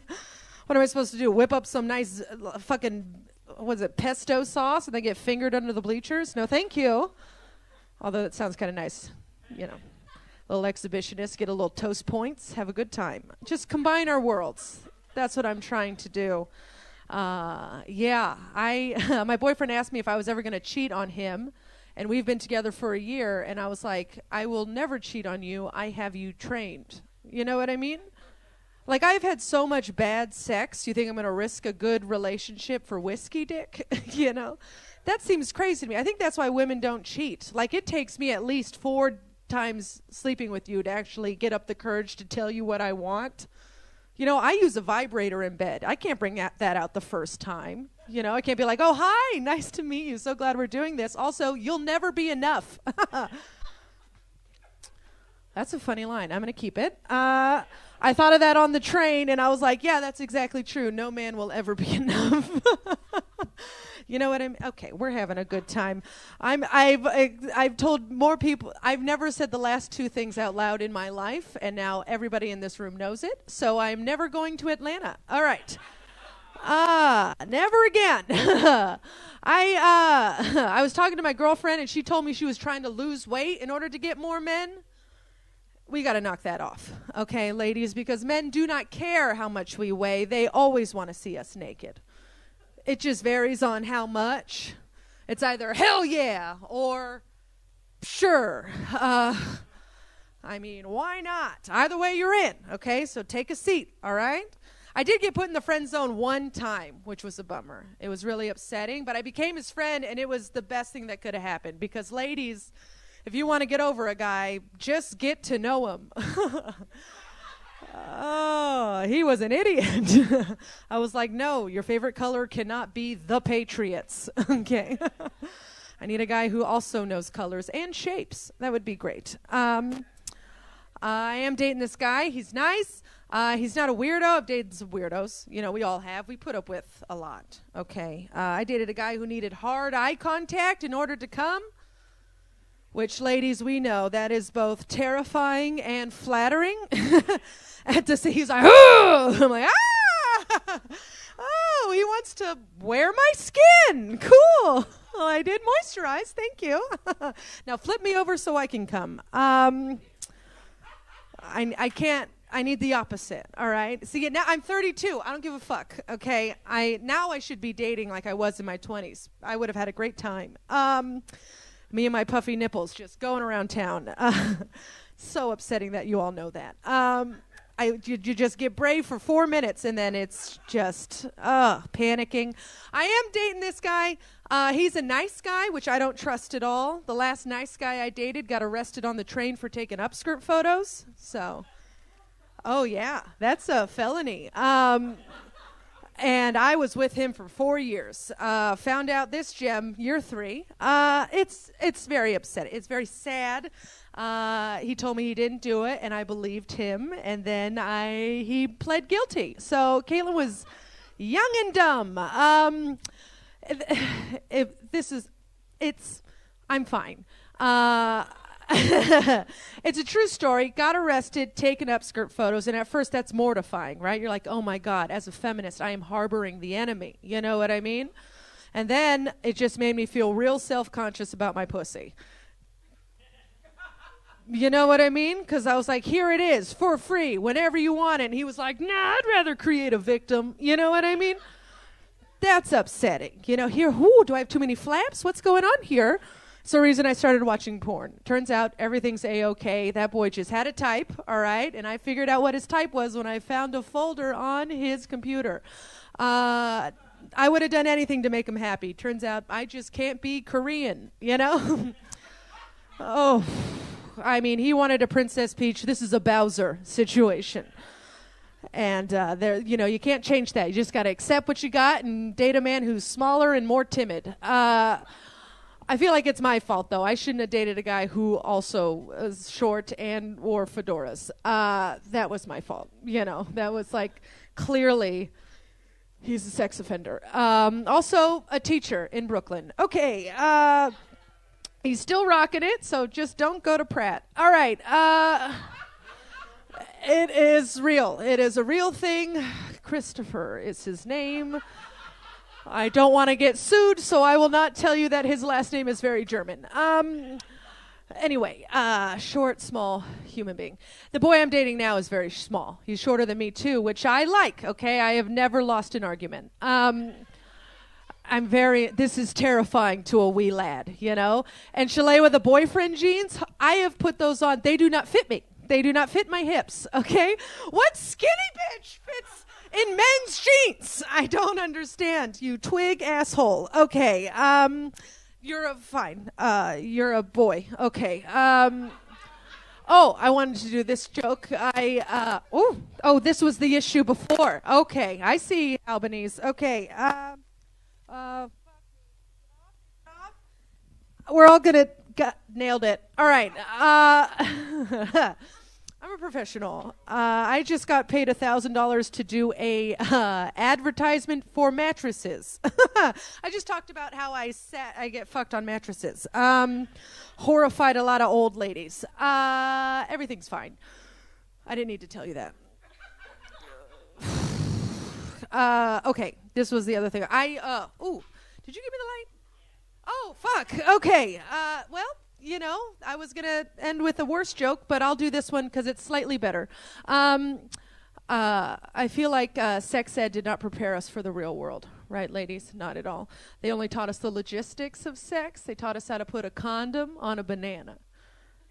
What am I supposed to do? Whip up some nice pesto sauce and then get fingered under the bleachers? No, thank you. Although it sounds kind of nice, you know. Little exhibitionist, get a little toast points, have a good time. Just combine our worlds. That's what I'm trying to do. My boyfriend asked me if I was ever going to cheat on him, and we've been together for a year, and I was like, I will never cheat on you. I have you trained. You know what I mean? Like, I've had so much bad sex. You think I'm going to risk a good relationship for whiskey dick? You know? That seems crazy to me. I think that's why women don't cheat. Like, it takes me at least 4 times sleeping with you to actually get up the courage to tell you what I want. You know, I use a vibrator in bed. I can't bring that out the first time. You know, I can't be like, oh, hi, nice to meet you. So glad we're doing this. Also, you'll never be enough. That's a funny line. I'm going to keep it. I thought of that on the train, and I was like, yeah, that's exactly true. No man will ever be enough. You know what I mean? Okay, we're having a good time. I've told more people. I've never said the last 2 things out loud in my life, and now everybody in this room knows it. So I'm never going to Atlanta. All right. Never again. I was talking to my girlfriend, and she told me she was trying to lose weight in order to get more men. We got to knock that off, okay, ladies, because men do not care how much we weigh. They always want to see us naked. It just varies on how much. It's either hell yeah or sure. I mean, why not? Either way, you're in, okay? So take a seat, all right? I did get put in the friend zone one time, which was a bummer. It was really upsetting, but I became his friend, and it was the best thing that could have happened. Because ladies, if you want to get over a guy, just get to know him. Oh, he was an idiot. I was like, no, your favorite color cannot be the Patriots. Okay. I need a guy who also knows colors and shapes. That would be great. I am dating this guy. He's nice. He's not a weirdo. I've dated some weirdos. You know, we all have. We put up with a lot. Okay. I dated a guy who needed hard eye contact in order to come. Which, ladies, we know that is both terrifying and flattering. And to see, he's like, oh! I'm like, ah! Oh, he wants to wear my skin. Cool. Well, I did moisturize. Thank you. Now flip me over so I can come. I can't. I need the opposite. All right. See, now I'm 32. I don't give a fuck. Okay. Now I should be dating like I was in my 20s. I would have had a great time. Me and my puffy nipples just going around town. So upsetting that you all know that. You just get brave for 4 minutes, and then it's just panicking. I am dating this guy. He's a nice guy, which I don't trust at all. The last nice guy I dated got arrested on the train for taking upskirt photos. So, oh, yeah, that's a felony. And I was with him for 4 years. Found out this gem year 3. It's very upsetting. It's very sad. He told me he didn't do it, and I believed him. And then he pled guilty. So Caitlin was young and dumb. I'm fine. It's a true story. Got arrested, taking upskirt photos, and at first that's mortifying, right? You're like, oh my God, as a feminist, I am harboring the enemy. You know what I mean? And then it just made me feel real self-conscious about my pussy. You know what I mean? Because I was like, here it is, for free, whenever you want it. And he was like, nah, I'd rather create a victim. You know what I mean? That's upsetting. You know, here, do I have too many flaps? What's going on here? It's the reason I started watching porn. Turns out everything's A-okay. That boy just had a type, all right? And I figured out what his type was when I found a folder on his computer. I would have done anything to make him happy. Turns out I just can't be Korean, you know? Oh, I mean, he wanted a Princess Peach. This is a Bowser situation. And you can't change that. You just got to accept what you got and date a man who's smaller and more timid. I feel like it's my fault, though. I shouldn't have dated a guy who also was short and wore fedoras. That was my fault. You know, that was like, clearly, he's a sex offender. Also, a teacher in Brooklyn. Okay, he's still rocking it, so just don't go to Pratt. All right, it is real. It is a real thing. Christopher is his name. I don't want to get sued, so I will not tell you that his last name is very German. Anyway, short, small human being. The boy I'm dating now is very small. He's shorter than me, too, which I like, okay? I have never lost an argument. This is terrifying to a wee lad, you know? And Shalewa, the boyfriend jeans, I have put those on. They do not fit me. They do not fit my hips, okay? What skinny bitch fits in men's jeans? I don't understand, you twig asshole. Okay, you're you're a boy. Okay, I wanted to do this joke. This was the issue before. Okay, I see, Albanese. Okay, we're all gonna nailed it. All right. I'm a professional. I just got paid $1,000 to do a advertisement for mattresses. I just talked about how I get fucked on mattresses. Horrified a lot of old ladies. Everything's fine. I didn't need to tell you that. Okay, this was the other thing. Did you give me the light? Oh, fuck. Okay. Well, you know, I was going to end with a worse joke, but I'll do this one because it's slightly better. I feel like sex ed did not prepare us for the real world. Right, ladies? Not at all. They only taught us the logistics of sex. They taught us how to put a condom on a banana.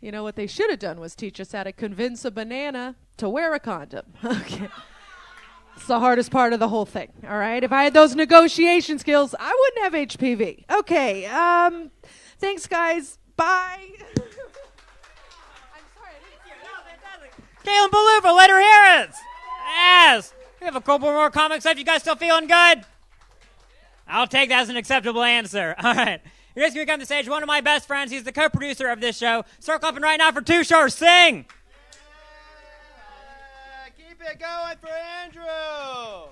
You know, what they should have done was teach us how to convince a banana to wear a condom. Okay. It's the hardest part of the whole thing, all right? If I had those negotiation skills, I wouldn't have HPV. Okay, thanks, guys. Bye. Caitlin Beluva, let her hear it. Yes. We have a couple more comics left. You guys still feeling good? I'll take that as an acceptable answer. All right. Here's going to come to the stage. One of my best friends. He's the co-producer of this show. Start clapping right now for Too Short. Sing. Keep it going for Andrew.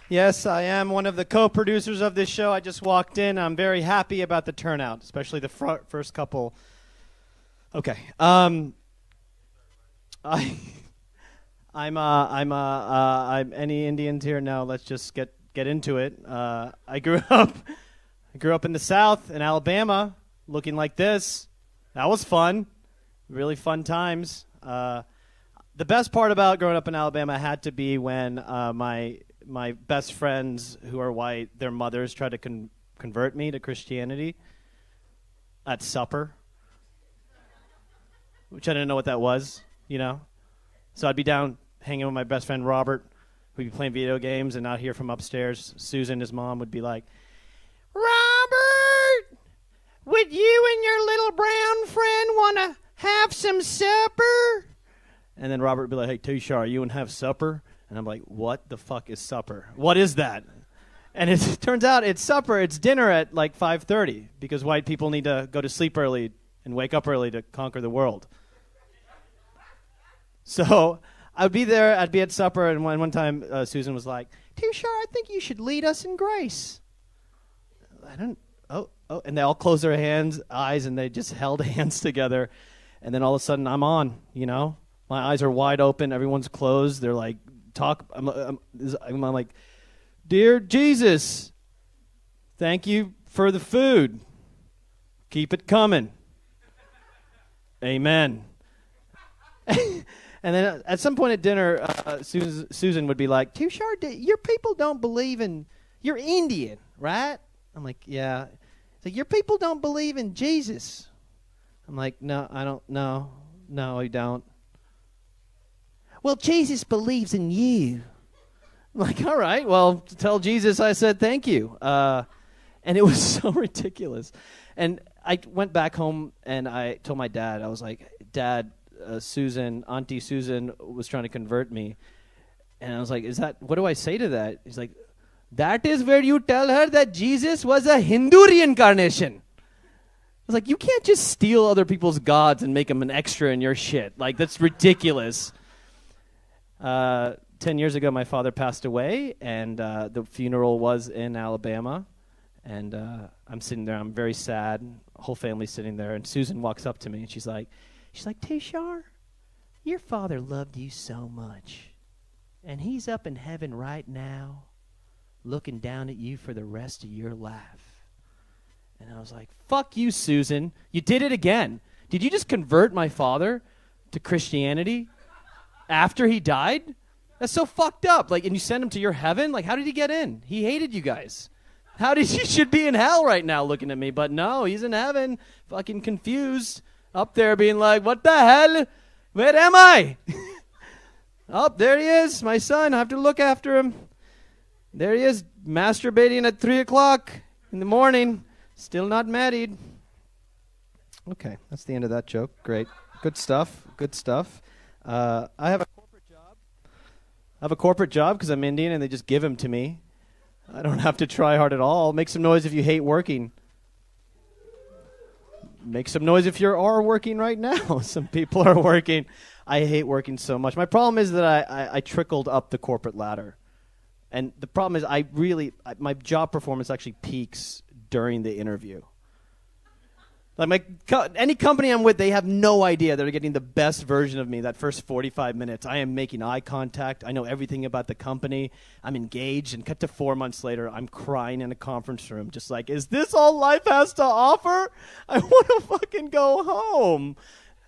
Yes, I am one of the co-producers of this show. I just walked in. I'm very happy about the turnout, especially the first couple. Okay. I'm any Indians here? No, let's just get into it. I grew up in the South in Alabama, looking like this. That was fun, really fun times. The best part about growing up in Alabama had to be when my best friends who are white, their mothers tried to convert me to Christianity at supper, which I didn't know what that was, you know. So I'd be down hanging with my best friend Robert. We'd be playing video games, and out here from upstairs, Susan, his mom, would be like, "Robert, would you and your little brown friend want to have some supper?" And then Robert would be like, "Hey, Tushar, you want to have supper?" And I'm like, "What the fuck is supper? What is that?" And it turns out it's supper. It's dinner at like 5:30 because white people need to go to sleep early and wake up early to conquer the world. So I'd be there, I'd be at supper, and one time Susan was like, "Tushar, I think you should lead us in grace." And they all closed their eyes, and they just held hands together. And then all of a sudden, I'm on, you know? My eyes are wide open, everyone's closed. They're like, I'm like, "Dear Jesus, thank you for the food. Keep it coming. Amen." And then at some point at dinner, Susan would be like, "Tushar, your people don't believe in, you're Indian, right?" I'm like, "Yeah." It's like, "Your people don't believe in Jesus." I'm like, "No, I don't, no, I don't." "Well, Jesus believes in you." I'm like, "All right, well, tell Jesus I said thank you." And it was so ridiculous. And I went back home and I told my dad, I was like, "Dad, Auntie Susan was trying to convert me." And I was like, what do I say to that? He's like, "That is where you tell her that Jesus was a Hindu reincarnation." I was like, "You can't just steal other people's gods and make them an extra in your shit. Like, that's ridiculous." 10 years ago, my father passed away, and the funeral was in Alabama. And I'm sitting there, I'm very sad. Whole family's sitting there, and Susan walks up to me, and she's like, "Tushar, your father loved you so much, and he's up in heaven right now looking down at you for the rest of your life." And I was like, "Fuck you, Susan. You did it again. Did you just convert my father to Christianity after he died? That's so fucked up. Like, and you send him to your heaven? Like, how did he get in? He hated you guys. He should be in hell right now looking at me, but no, he's in heaven, fucking confused, up there being like, "What the hell? Where am I?" Oh, there he is, my son. I have to look after him. There he is, masturbating at 3 o'clock in the morning, still not married. Okay, that's the end of that joke. Great. Good stuff. I have a corporate job because I'm Indian and they just give them to me. I don't have to try hard at all. Make some noise if you hate working. Make some noise if you are working right now. Some people are working. I hate working so much. My problem is that I trickled up the corporate ladder. And the problem is my job performance actually peaks during the interview. Like any company I'm with, they have no idea they're getting the best version of me that first 45 minutes. I am making eye contact. I know everything about the company. I'm engaged. And cut to 4 months later, I'm crying in a conference room just like, is this all life has to offer? I want to fucking go home.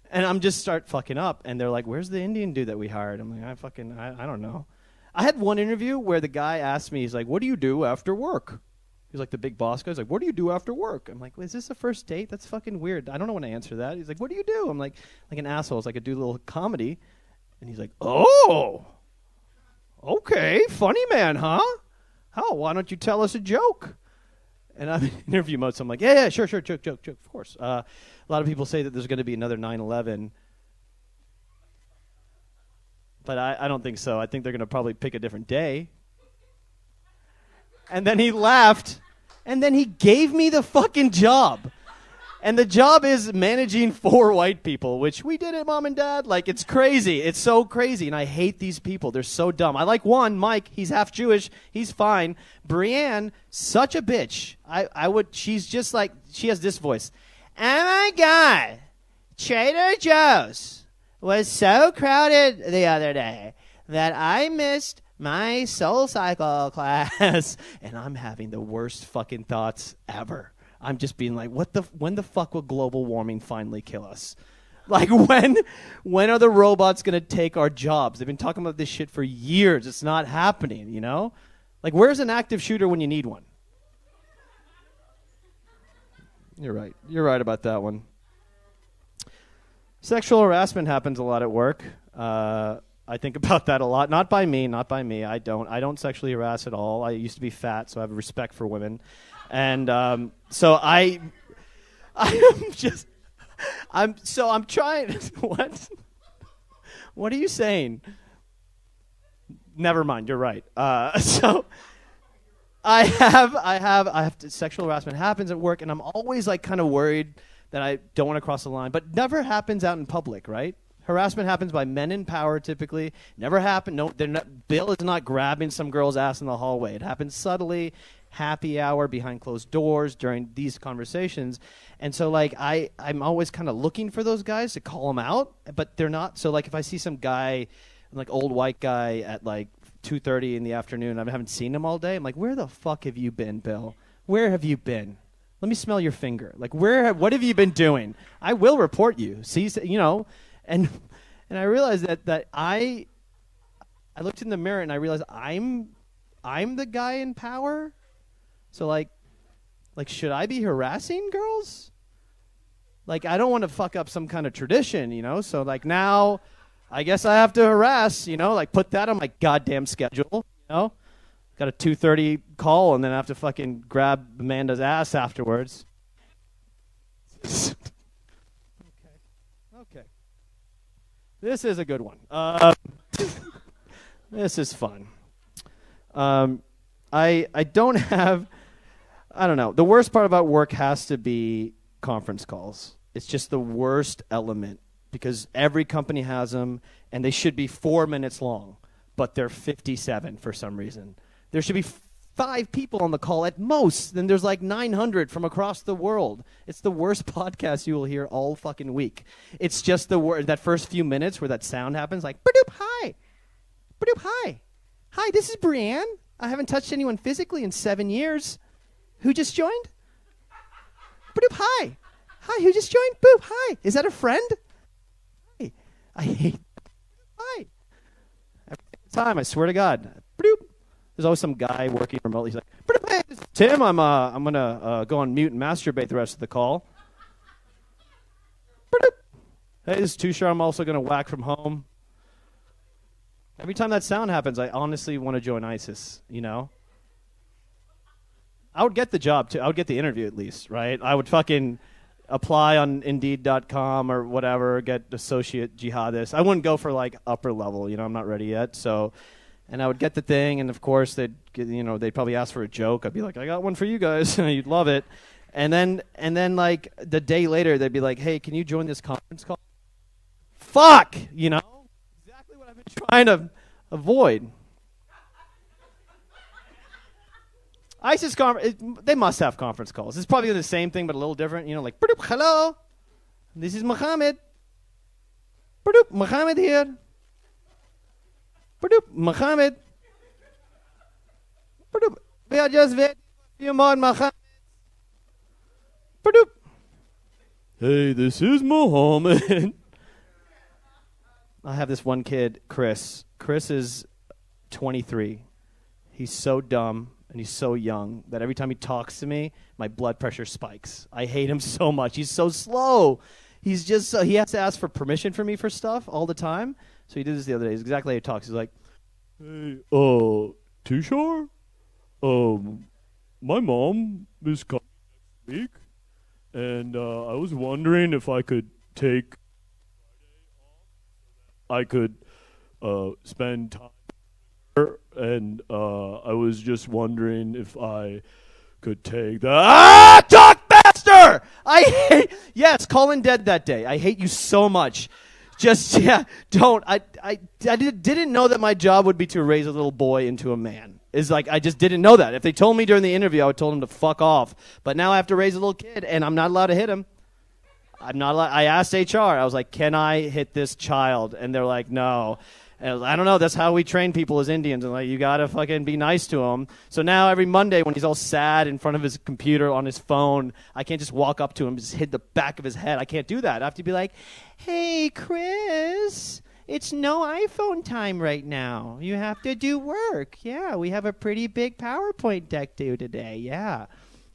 And I'm just start fucking up. And they're like, "Where's the Indian dude that we hired?" I'm like, I don't know. I had one interview where the guy asked me, he's like, "What do you do after work?" He's like the big boss guy. He's like, "What do you do after work?" I'm like, "Is this a first date? That's fucking weird. I don't know when to answer that." He's like, "What do you do?" I'm like an asshole. It's like I do a little comedy. And he's like, "Oh, Okay, funny man, huh? How? Why don't you tell us a joke? And I'm in interview mode, so I'm like, yeah, sure, joke, of course. A lot of people say that there's going to be another 9/11. But I don't think so. I think they're going to probably pick a different day. And then he laughed, and then he gave me the fucking job. And the job is managing 4 white people, which we did it, Mom and Dad. Like, it's crazy. It's so crazy, and I hate these people. They're so dumb. I like one, Mike. He's half Jewish. He's fine. Brienne, such a bitch. She's just like, she has this voice. Oh, my God. Trader Joe's was so crowded the other day that I missed my Soul Cycle class, and I'm having the worst fucking thoughts ever. I'm just being like, when the fuck will global warming finally kill us? Like, when are the robots going to take our jobs? They've been talking about this shit for years. It's not happening, you know? Like, where's an active shooter when you need one? You're right. You're right about that one. Sexual harassment happens a lot at work. I think about that a lot. Not by me. I don't sexually harass at all. I used to be fat, so I have respect for women. And so I'm trying. What? What are you saying? Never mind. You're right. So I have sexual harassment happens at work, and I'm always like kind of worried that I don't want to cross the line, but never happens out in public, right? Harassment happens by men in power typically. Never happen. No, Bill is not grabbing some girl's ass in the hallway. It happens subtly, happy hour behind closed doors during these conversations. And so like I'm always kind of looking for those guys to call them out, but they're not. So like if I see some guy, like old white guy at like 2:30 in the afternoon, I haven't seen him all day. I'm like, where the fuck have you been, Bill? Where have you been? Let me smell your finger. Like, what have you been doing? I will report you. See, you know, and I realized that I looked in the mirror and I realized I'm the guy in power. So like should I be harassing girls? Like, I don't want to fuck up some kind of tradition, you know. So like now, I guess I have to harass, you know, like put that on my goddamn schedule, you know. Got a 2:30 call, and then I have to fucking grab Amanda's ass afterwards. Okay. This is a good one. This is fun. I don't have... I don't know. The worst part about work has to be conference calls. It's just the worst element, because every company has them, and they should be 4 minutes long, but they're 57 for some reason. There should be 5 people on the call at most. Then there's like 900 from across the world. It's the worst podcast you will hear all fucking week. It's just that first few minutes where that sound happens, like, "Ba-doop, hi. Ba-doop, hi. Hi, this is Brienne. I haven't touched anyone physically in 7 years. Who just joined? Ba-doop, hi. Hi, who just joined? Boop, hi. Is that a friend? Hi. I hate hi. Every time, I swear to God. Ba-doop. There's always some guy working remotely. He's like, "Hey, this is Tim, I'm gonna go on mute and masturbate the rest of the call." Hey, this is Tushar. I'm also gonna whack from home. Every time that sound happens, I honestly want to join ISIS. You know, I would get the job too. I would get the interview at least, right? I would fucking apply on Indeed.com or whatever, get associate jihadist. I wouldn't go for like upper level. You know, I'm not ready yet, so. And I would get the thing, and of course they'd probably ask for a joke. I'd be like, "I got one for you guys." You'd love it. And then like the day later, they'd be like, "Hey, can you join this conference call?" Fuck, you know, exactly what I've been trying to avoid. ISIS they must have conference calls. It's probably the same thing, but a little different. You know, like, "Hello, this is Mohammed. Mohammed here. Mohammed. We are just waiting for a few more Mohammed. Hey, this is Mohammed." I have this one kid, Chris. Chris is 23. He's so dumb and he's so young that every time he talks to me, my blood pressure spikes. I hate him so much. He's so slow. He's just he has to ask for permission for me for stuff all the time. So he did this the other day. He's exactly how he talks. He's like, Hey, Tushar? My mom is coming next week, and I was wondering if I could take I could spend time with her, and I was just wondering if I could take the Talk faster! Yes, Colin dead that day. I hate you so much. Just, yeah, don't. I didn't know that my job would be to raise a little boy into a man. It's like, I just didn't know that. If they told me during the interview, I would have told him to fuck off. But now I have to raise a little kid, and I'm not allowed to hit him. I'm not allowed. I asked HR. I was like, can I hit this child? And they're like, no. And I was like, I don't know. That's how we train people as Indians. And like, you got to fucking be nice to him. So now every Monday when he's all sad in front of his computer on his phone, I can't just walk up to him and just hit the back of his head. I can't do that. I have to be like, hey, Chris, it's no iPhone time right now. You have to do work. Yeah, we have a pretty big PowerPoint deck due today. Yeah.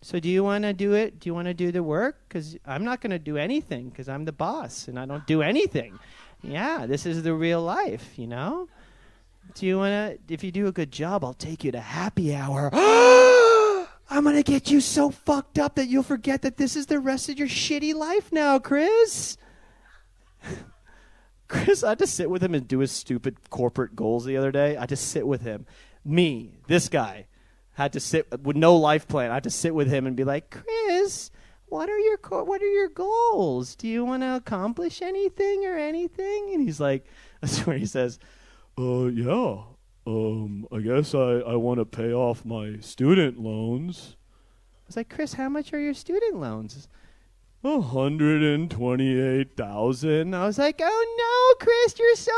So do you want to do it? Do you want to do the work? Because I'm not going to do anything because I'm the boss and I don't do anything. Yeah, this is the real life, you know? Do you want to, if you do a good job, I'll take you to happy hour. I'm going to get you so fucked up that you'll forget that this is the rest of your shitty life now, Chris. Chris, I had to sit with him and do his stupid corporate goals the other day. I had to sit with him. Me, this guy, had to sit with no life plan. I had to sit with him and be like, Chris, what are your goals? Do you want to accomplish anything or anything? And he's like, that's where he says, yeah. I guess I want to pay off my student loans. I was like, Chris, how much are your student loans? 128,000. I was like, oh no, Chris, you're so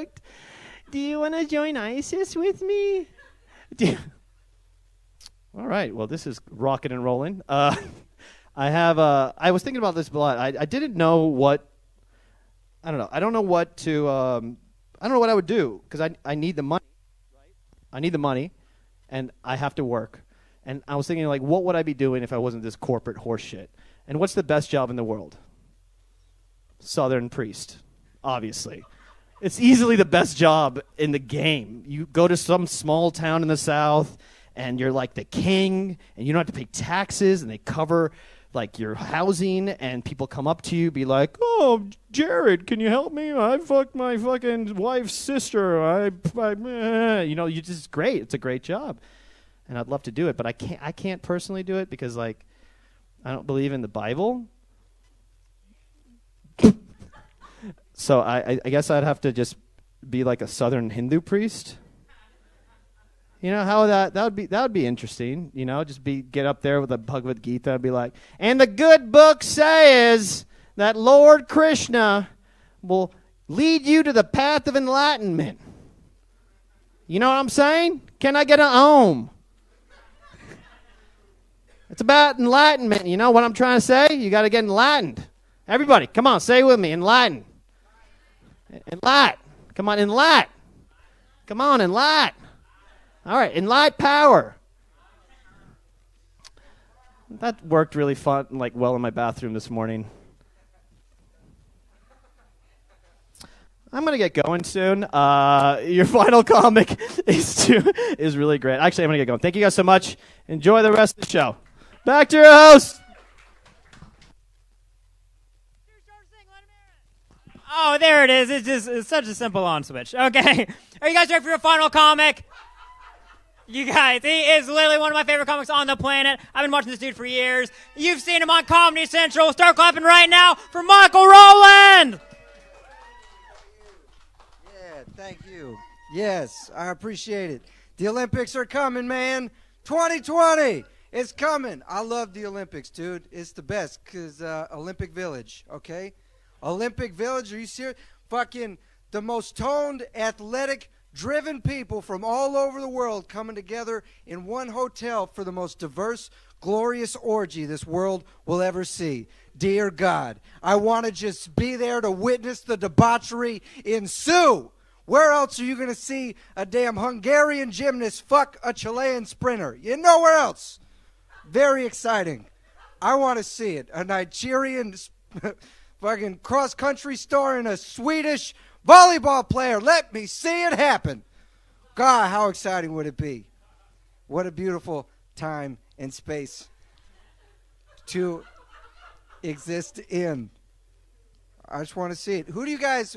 fucked. Do you want to join ISIS with me? All right. Well, this is rocking and rolling. I was thinking about this a lot. I didn't know what. I don't know. I don't know what to. I don't know what I would do because I need the money. Right? I need the money, and I have to work. And I was thinking, like, what would I be doing if I wasn't this corporate horse shit? And what's the best job in the world? Southern priest, obviously. It's easily the best job in the game. You go to some small town in the South, and you're like the king, and you don't have to pay taxes, and they cover like your housing, and people come up to you, be like, "Oh, Jared, can you help me? I fucked my fucking wife's sister. You just great. It's a great job, and I'd love to do it, but I can't personally do it because like I don't believe in the Bible." So I guess I'd have to just be like a Southern Hindu priest. You know how that would be interesting. You know, just get up there with a Bhagavad Gita and be like, and the good book says that Lord Krishna will lead you to the path of enlightenment. You know what I'm saying? Can I get an om? It's about enlightenment. You know what I'm trying to say? You got to get enlightened. Everybody, come on, say it with me. Enlighten. Enlight. Come on, enlight. Come on, enlight. All right, enlight power. That worked really fun, like well in my bathroom this morning. I'm gonna get going soon. Your final comic is really great. Actually, I'm gonna get going. Thank you guys so much. Enjoy the rest of the show. Back to your host. Oh, there it is. It's such a simple on switch. Okay. Are you guys ready for your final comic? You guys, he is literally one of my favorite comics on the planet. I've been watching this dude for years. You've seen him on Comedy Central. Start clapping right now for Michael Rowland. Yeah, thank you. Yes, I appreciate it. The Olympics are coming, man. 2020. It's coming. I love the Olympics, dude. It's the best because Olympic Village, okay? Olympic Village, are you serious? Fucking the most toned, athletic, driven people from all over the world coming together in one hotel for the most diverse, glorious orgy this world will ever see. Dear God, I want to just be there to witness the debauchery ensue. Where else are you going to see a damn Hungarian gymnast fuck a Chilean sprinter? You nowhere else. Very exciting. I want to see it. A Nigerian fucking cross-country star and a Swedish Volleyball player, let me see it happen. God, how exciting would it be? What a beautiful time and space to exist in. I just want to see it. Who do you guys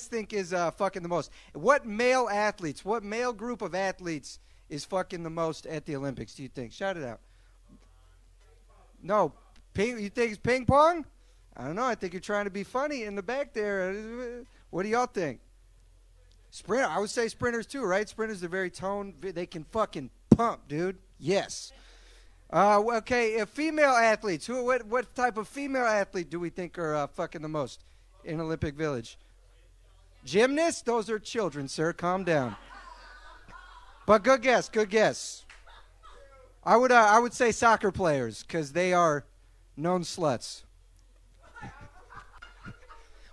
think is fucking the most? What male group of athletes is fucking the most at the Olympics, do you think? Shout it out. No. You think it's ping pong? I don't know. I think you're trying to be funny in the back there. What do y'all think? Sprinter. I would say sprinters too, right? Sprinters are very toned. They can fucking pump, dude. Yes. Okay, female athletes. What type of female athlete do we think are fucking the most in Olympic Village? Gymnasts? Those are children, sir. Calm down. But good guess. Good guess. I would say soccer players because they are known sluts.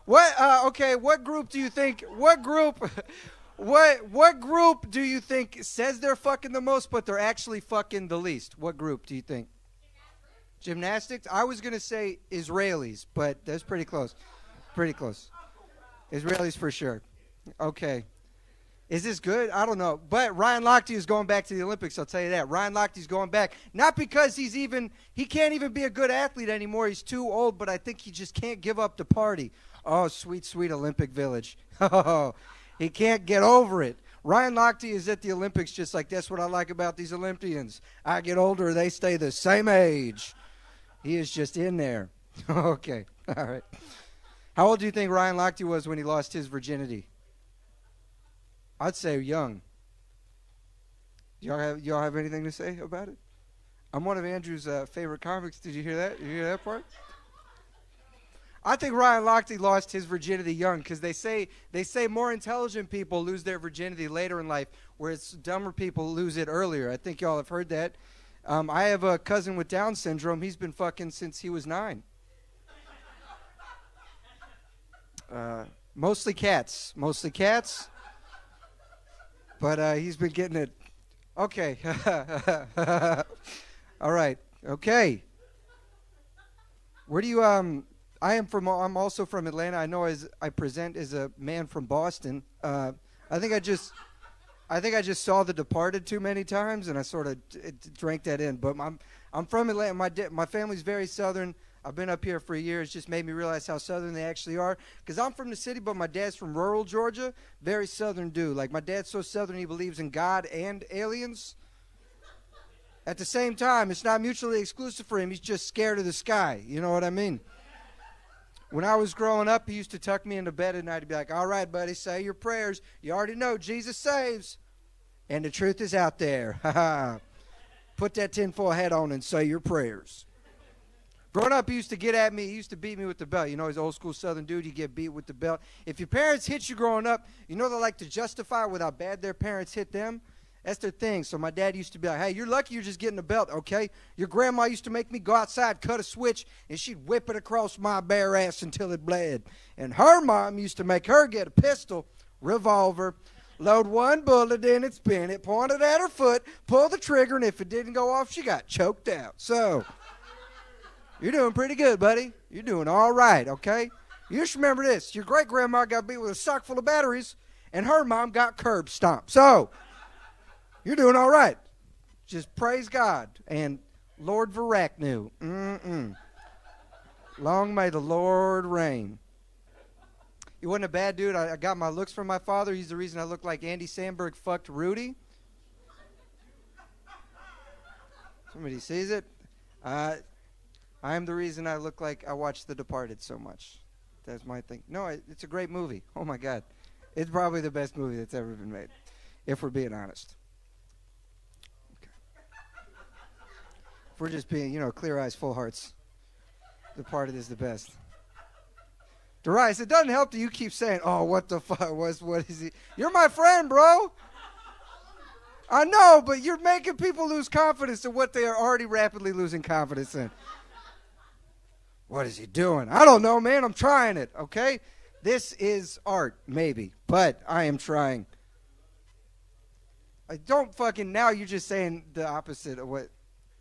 What group do you think do you think says they're fucking the most but they're actually fucking the least? What group do you think? Gymnastics? I was going to say Israelis, but that's pretty close. Pretty close. Israelis for sure. Okay. Is this good? I don't know. But Ryan Lochte is going back to the Olympics, I'll tell you that. Ryan Lochte's going back. Not because he can't even be a good athlete anymore. He's too old, but I think he just can't give up the party. Oh, sweet, sweet Olympic Village. Oh, he can't get over it. Ryan Lochte is at the Olympics just like, that's what I like about these Olympians. I get older, they stay the same age. He is just in there. Okay, all right. How old do you think Ryan Lochte was when he lost his virginity? I'd say young. Y'all have anything to say about it? I'm one of Andrew's favorite comics. Did you hear that? Did you hear that part? I think Ryan Lochte lost his virginity young because they say more intelligent people lose their virginity later in life, whereas dumber people lose it earlier. I think y'all have heard that. I have a cousin with Down syndrome. He's been fucking since he was 9. Mostly cats. But he's been getting it. Okay. All right. Okay. Where do you I'm also from Atlanta. I know I present as a man from Boston. I think I just saw The Departed too many times, and I sort of drank that in. But I'm from Atlanta. My family's very Southern. I've been up here for a year. It's just made me realize how Southern they actually are. Because I'm from the city, but my dad's from rural Georgia. Very Southern dude. Like, my dad's so Southern he believes in God and aliens. At the same time, it's not mutually exclusive for him. He's just scared of the sky. You know what I mean? When I was growing up, he used to tuck me into bed at night and be like, all right, buddy, say your prayers. You already know Jesus saves. And the truth is out there. Put that tinfoil hat on and say your prayers. Growing up, he used to get at me. He used to beat me with the belt. You know, he's an old school Southern dude. You get beat with the belt. If your parents hit you growing up, you know they like to justify with how bad their parents hit them. That's their thing. So my dad used to be like, hey, you're lucky you're just getting a belt, okay? Your grandma used to make me go outside, cut a switch, and she'd whip it across my bare ass until it bled. And her mom used to make her get a pistol, revolver, load one bullet in it, spin it, point it at her foot, pull the trigger, and if it didn't go off, she got choked out. So you're doing pretty good, buddy. You're doing all right, okay? You just remember this. Your great-grandma got beat with a sock full of batteries, and her mom got curb stomped. So you're doing all right. Just praise God. And Lord Varaknu. Long may the Lord reign. He wasn't a bad dude. I got my looks from my father. He's the reason I look like Andy Samberg fucked Rudy. Somebody sees it. I am the reason I look like I watch The Departed so much. That's my thing. No, it's a great movie. Oh, my God. It's probably the best movie that's ever been made, if we're being honest. Okay. If we're just being, clear eyes, full hearts, Departed is the best. Darius, it doesn't help that you keep saying, oh, what the fuck, what is he? You're my friend, bro. I know, but you're making people lose confidence in what they are already rapidly losing confidence in. What is he doing? I don't know, man. I'm trying it, okay? This is art, maybe, but I am trying. I don't fucking, now you're just saying the opposite of what,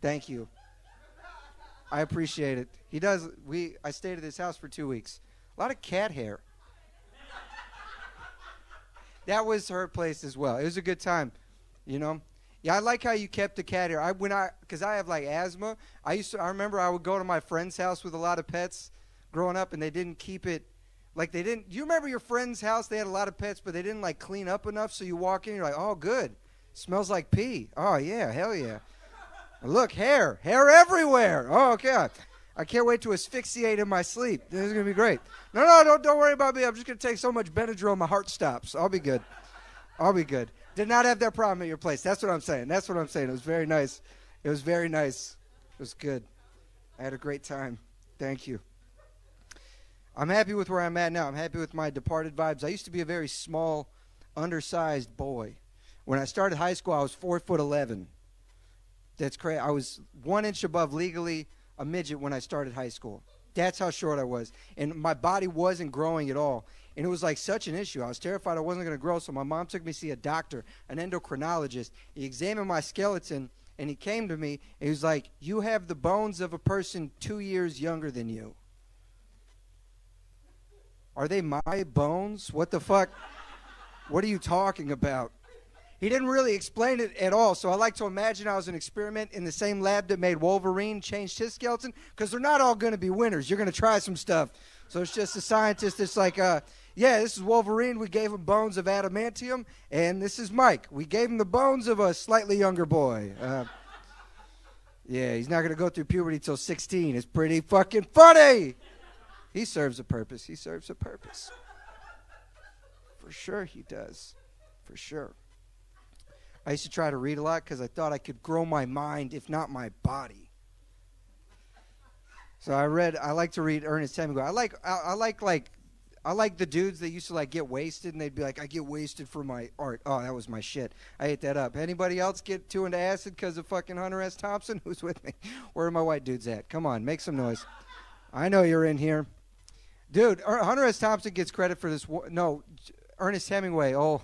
thank you. I appreciate it. I stayed at his house for 2 weeks. A lot of cat hair. That was her place as well. It was a good time, you know. Yeah, I like how you kept the cat here. Because I have like asthma. I remember I would go to my friend's house with a lot of pets growing up, and they didn't keep it. Like they didn't. You remember your friend's house? They had a lot of pets, but they didn't like clean up enough. So you walk in, you're like, oh, good. Smells like pee. Oh yeah, hell yeah. Look, hair everywhere. Oh, okay. I can't wait to asphyxiate in my sleep. This is gonna be great. No, don't worry about me. I'm just gonna take so much Benadryl, my heart stops. I'll be good. Did not have that problem at your place. That's what I'm saying. It was very nice. It was good. I had a great time. Thank you. I'm happy with where I'm at now. I'm happy with my departed vibes. I used to be a very small, undersized boy. When I started high school, I was 4'11". That's crazy. I was 1 inch above legally a midget when I started high school. That's how short I was. And my body wasn't growing at all. And it was like such an issue. I was terrified I wasn't going to grow, so my mom took me to see a doctor, an endocrinologist. He examined my skeleton, and he came to me, and he was like, you have the bones of a person 2 years younger than you. Are they my bones? What the fuck? What are you talking about? He didn't really explain it at all, so I like to imagine I was an experiment in the same lab that made Wolverine change his skeleton, because they're not all going to be winners. You're going to try some stuff. So it's just a scientist that's like, yeah, this is Wolverine. We gave him bones of adamantium, and this is Mike. We gave him the bones of a slightly younger boy. Yeah, he's not going to go through puberty till 16. It's pretty fucking funny. He serves a purpose. For sure he does. For sure. I used to try to read a lot because I thought I could grow my mind, if not my body. So I like to read Ernest Hemingway. I like the dudes that used to like get wasted, and they'd be like, I get wasted for my art. Oh, that was my shit. I ate that up. Anybody else get too into acid because of fucking Hunter S. Thompson? Who's with me? Where are my white dudes at? Come on, make some noise. I know you're in here. Dude, Hunter S. Thompson gets credit for this. No, Ernest Hemingway. Oh,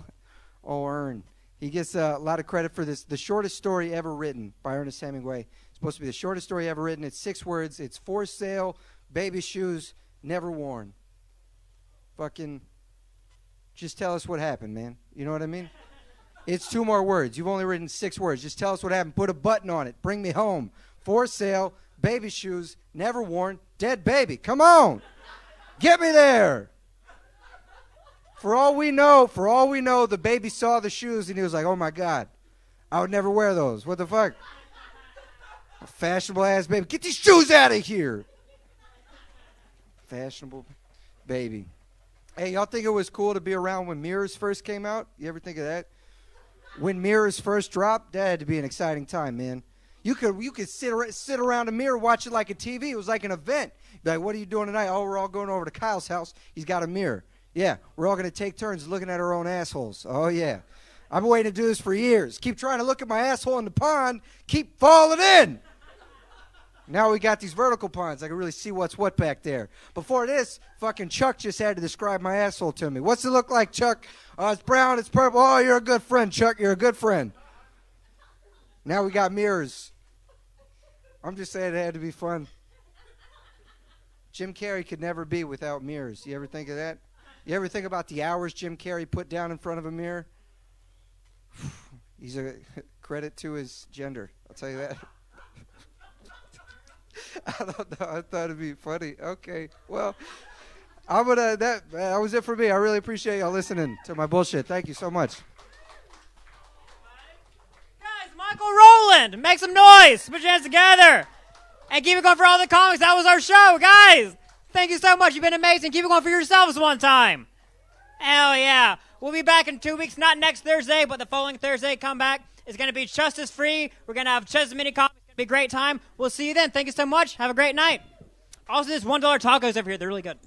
Ern. He gets a lot of credit for this. The shortest story ever written by Ernest Hemingway. It's supposed to be the shortest story ever written. It's 6 words. It's for sale, baby shoes, never worn. Fucking just tell us what happened, man. You know what I mean? It's 2 more words. You've only written 6 words. Just tell us what happened. Put a button on it. Bring me home. For sale, baby shoes, never worn, dead baby. Come on. Get me there. For all we know, the baby saw the shoes and he was like, oh my God, I would never wear those. What the fuck? A fashionable ass baby. Get these shoes out of here. Fashionable baby. Hey, y'all think it was cool to be around when mirrors first came out? You ever think of that? When mirrors first dropped, that had to be an exciting time, man. You could sit around a mirror, watch it like a TV. It was like an event. Be like, what are you doing tonight? Oh, we're all going over to Kyle's house. He's got a mirror. Yeah, we're all going to take turns looking at our own assholes. Oh, yeah. I've been waiting to do this for years. Keep trying to look at my asshole in the pond. Keep falling in. Now we got these vertical ponds. I can really see what's what back there. Before this, fucking Chuck just had to describe my asshole to me. What's it look like, Chuck? Oh, it's brown, it's purple. Oh, you're a good friend, Chuck. You're a good friend. Now we got mirrors. I'm just saying it had to be fun. Jim Carrey could never be without mirrors. You ever think of that? You ever think about the hours Jim Carrey put down in front of a mirror? He's a credit to his gender. I'll tell you that. I don't know. I thought it'd be funny. Okay. Well, that was it for me. I really appreciate y'all listening to my bullshit. Thank you so much. Guys, Michael Rowland, make some noise. Put your hands together. And keep it going for all the comics. That was our show, guys. Thank you so much. You've been amazing. Keep it going for yourselves one time. Hell yeah. We'll be back in 2 weeks. Not next Thursday, but the following Thursday. Come back. It's going to be Justice Free. We're going to have just as many comics. It's going to be a great time. We'll see you then. Thank you so much. Have a great night. Also, there's $1 tacos over here. They're really good.